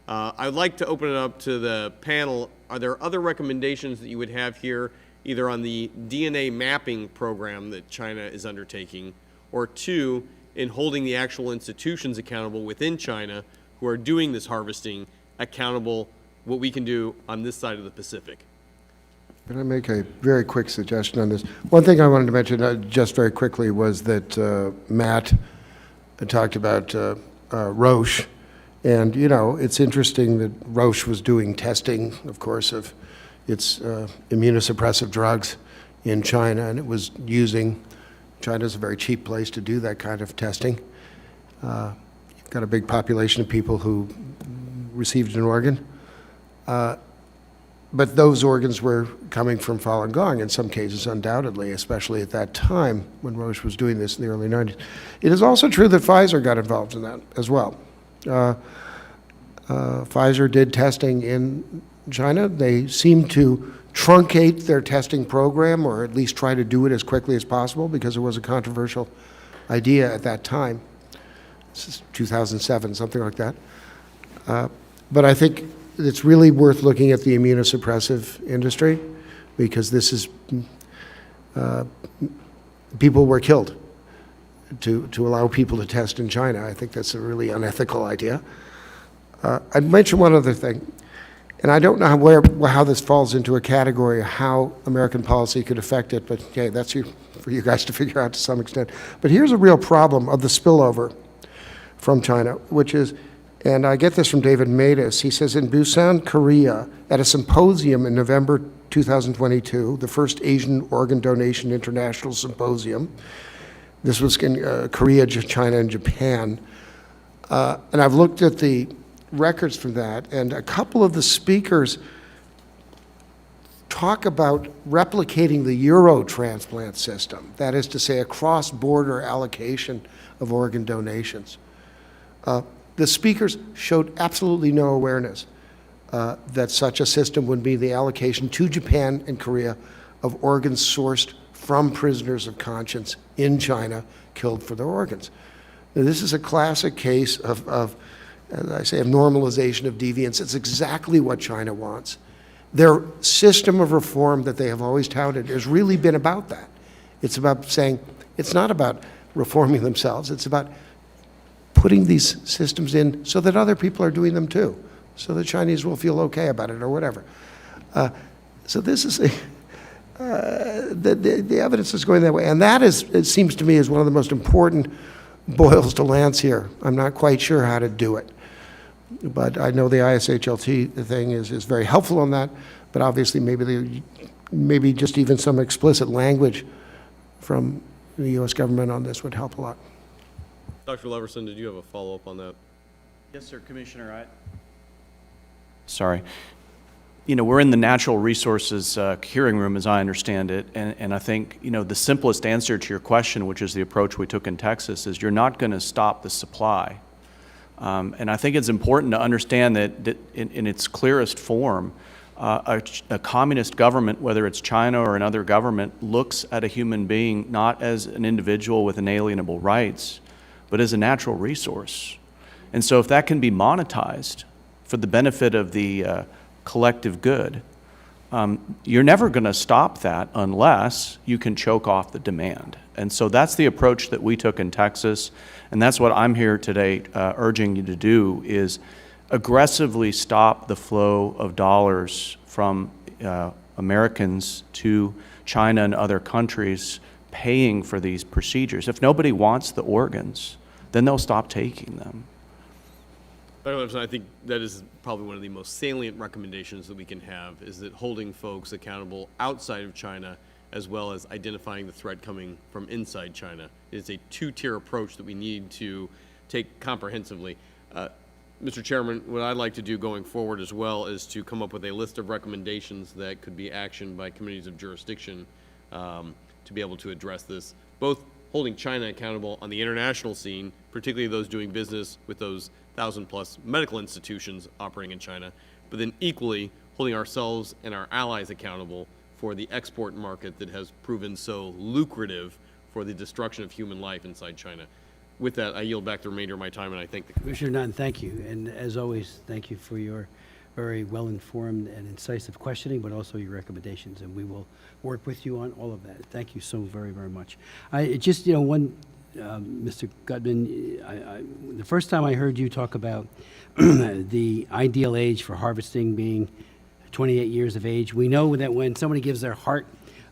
I would like to open it up to the panel. Are there other recommendations that you would have here, either on the DNA mapping program that China is undertaking, or two, in holding the actual institutions accountable within China who are doing this harvesting accountable, what we can do on this side of the Pacific? Can I make a very quick suggestion on this? One thing I wanted to mention just very quickly was that Matt talked about Roche. And, you know, it's interesting that Roche was doing testing, of course, of its immunosuppressive drugs in China, and it was using, China's a very cheap place to do that kind of testing. You've got a big population of people who received an organ. But those organs were coming from Falun Gong in some cases, undoubtedly, especially at that time when Roche was doing this in the early 90s. It is also true that Pfizer got involved in that as well. Pfizer did testing in China. They seemed to truncate their testing program, or at least try to do it as quickly as possible, because it was a controversial idea at that time. This is 2007, something like that. But I think it's really worth looking at the immunosuppressive industry, because this is, people were killed to allow people to test in China. I think that's a really unethical idea. I'd mention one other thing, and I don't know how this falls into a category of how American policy could affect it, but okay, that's for you guys to figure out to some extent. But here's a real problem of the spillover from China, which is, and I get this from David Matus, he says, in Busan, Korea, at a symposium in November 2022, the first Asian Organ Donation International Symposium, this was in Korea, China, and Japan, and I've looked at the records from that, and a couple of the speakers talk about replicating the Euro transplant system, that is to say, a cross-border allocation of organ donations. The speakers showed absolutely no awareness that such a system would be the allocation to Japan and Korea of organs sourced from prisoners of conscience in China killed for their organs. Now, this is a classic case of, as I say, of normalization of deviance. It's exactly what China wants. Their system of reform that they have always touted has really been about that. It's about saying, it's not about reforming themselves, it's about putting these systems in so that other people are doing them too, so the Chinese will feel okay about it or whatever. So this is the evidence is going that way, and that is, it seems to me, is one of the most important boils to lance here. I'm not quite sure how to do it, but I know the ISHLT thing is very helpful on that, but obviously maybe just even some explicit language from the U.S. government on this would help a lot. Dr. Oliverson, did you have a follow-up on that? Yes, sir, Commissioner. Sorry. You know, we're in the natural resources hearing room, as I understand it, and I think, you know, the simplest answer to your question, which is the approach we took in Texas, is you're not going to stop the supply. And I think it's important to understand that in its clearest form, a communist government, whether it's China or another government, looks at a human being not as an individual with inalienable rights, but as a natural resource. And so if that can be monetized for the benefit of the collective good, you're never going to stop that unless you can choke off the demand. And so that's the approach that we took in Texas, and that's what I'm here today urging you to do, is aggressively stop the flow of dollars from Americans to China and other countries paying for these procedures. If nobody wants the organs, then they'll stop taking them. Dr. Oliverson, I think that is probably one of the most salient recommendations that we can have, is that holding folks accountable outside of China, as well as identifying the threat coming from inside China. It's a two-tier approach that we need to take comprehensively. Mr. Chairman, what I'd like to do going forward as well is to come up with a list of recommendations that could be actioned by committees of jurisdiction to be able to address this, both holding China accountable on the international scene, particularly those doing business with those 1,000+ medical institutions operating in China, but then equally holding ourselves and our allies accountable for the export market that has proven so lucrative for the destruction of human life inside China. With that, I yield back the remainder of my time, and I thank the Commissioner. Commissioner Nunn, thank you. And as always, thank you for your very well-informed and incisive questioning, but also your recommendations, and we will work with you on all of that. Thank you so very, very much. Just, you know, Mr. Gutmann, the first time I heard you talk about the ideal age for harvesting being 28 years of age, we know that when somebody gives their heart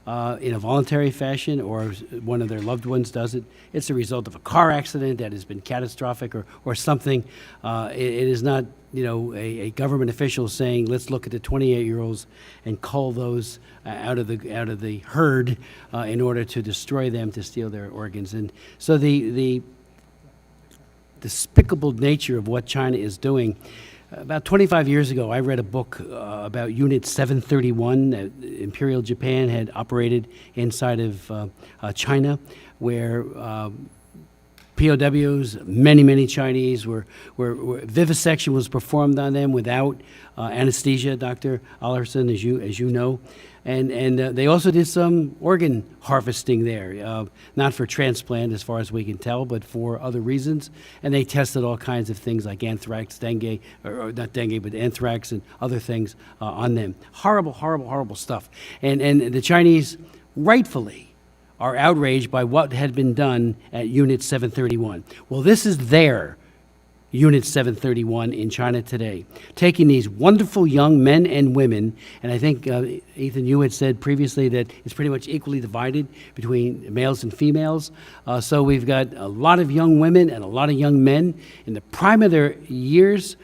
in a voluntary fashion or one of their loved ones does it, it's a result of a car accident that has been catastrophic or something. It is not, a government official saying, let's look at the 28-year-olds and cull those out of the herd in order to destroy them, to steal their organs. And so the despicable nature of what China is doing. About 25 years ago, I read a book about Unit 731 that Imperial Japan had operated inside of China, where POWs, many Chinese, were vivisection was performed on them without anesthesia, Dr. Oliverson, as you know. And they also did some organ harvesting there, not for transplant as far as we can tell, but for other reasons. And they tested all kinds of things like anthrax, dengue, or not dengue, but anthrax and other things on them. Horrible stuff. And the Chinese rightfully are outraged by what had been done at Unit 731. Well, this is their Unit 731 in China today, taking these wonderful young men and women, and I think, Ethan, you had said previously that it's pretty much equally divided between males and females. So we've got a lot of young women and a lot of young men in the prime of their years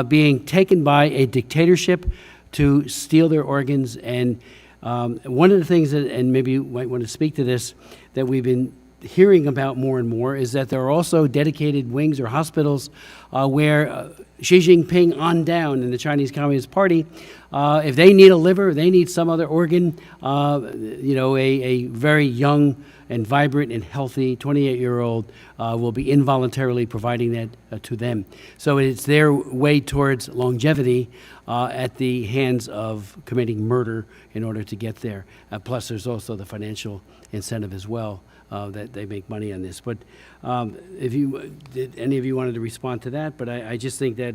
being taken by a dictatorship to steal their organs. And one of the things, that, and maybe you might want to speak to this, that we've been hearing about more and more is that there are also dedicated wings or hospitals where Xi Jinping on down in the Chinese Communist Party, if they need a liver, they need some other organ, a very young and vibrant and healthy 28-year-old will be involuntarily providing that to them. So it's their way towards longevity at the hands of committing murder in order to get there. Plus, there's also the financial incentive as well. That they make money on this. But did any of you wanted to respond to that? But I just think that,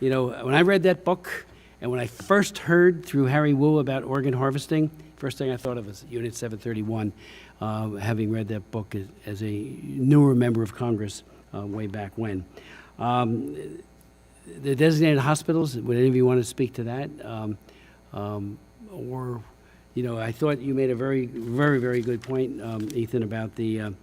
when I read that book and when I first heard through Harry Wu about organ harvesting, first thing I thought of was Unit 731, having read that book as a newer member of Congress way back when. The designated hospitals, would any of you want to speak to that? I thought you made a very good point, Ethan, about the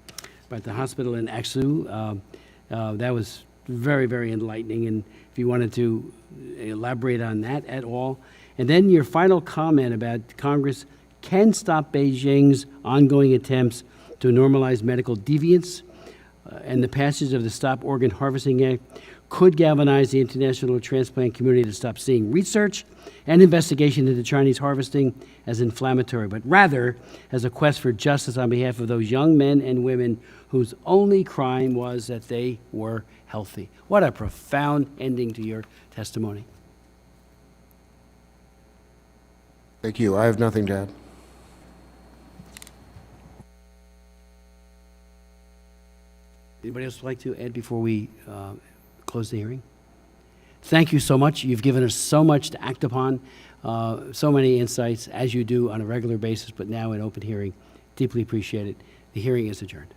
hospital in Aksu. That was very enlightening, and if you wanted to elaborate on that at all. And then your final comment about Congress can stop Beijing's ongoing attempts to normalize medical deviance, and the passage of the Stop Organ Harvesting Act could galvanize the international transplant community to stop seeing research and investigation into Chinese harvesting as inflammatory, but rather as a quest for justice on behalf of those young men and women whose only crime was that they were healthy. What a profound ending to your testimony. Thank you. I have nothing to add. Anybody else like to add before we close the hearing? Thank you so much. You've given us so much to act upon, so many insights, as you do on a regular basis, but now in open hearing. Deeply appreciate it. The hearing is adjourned.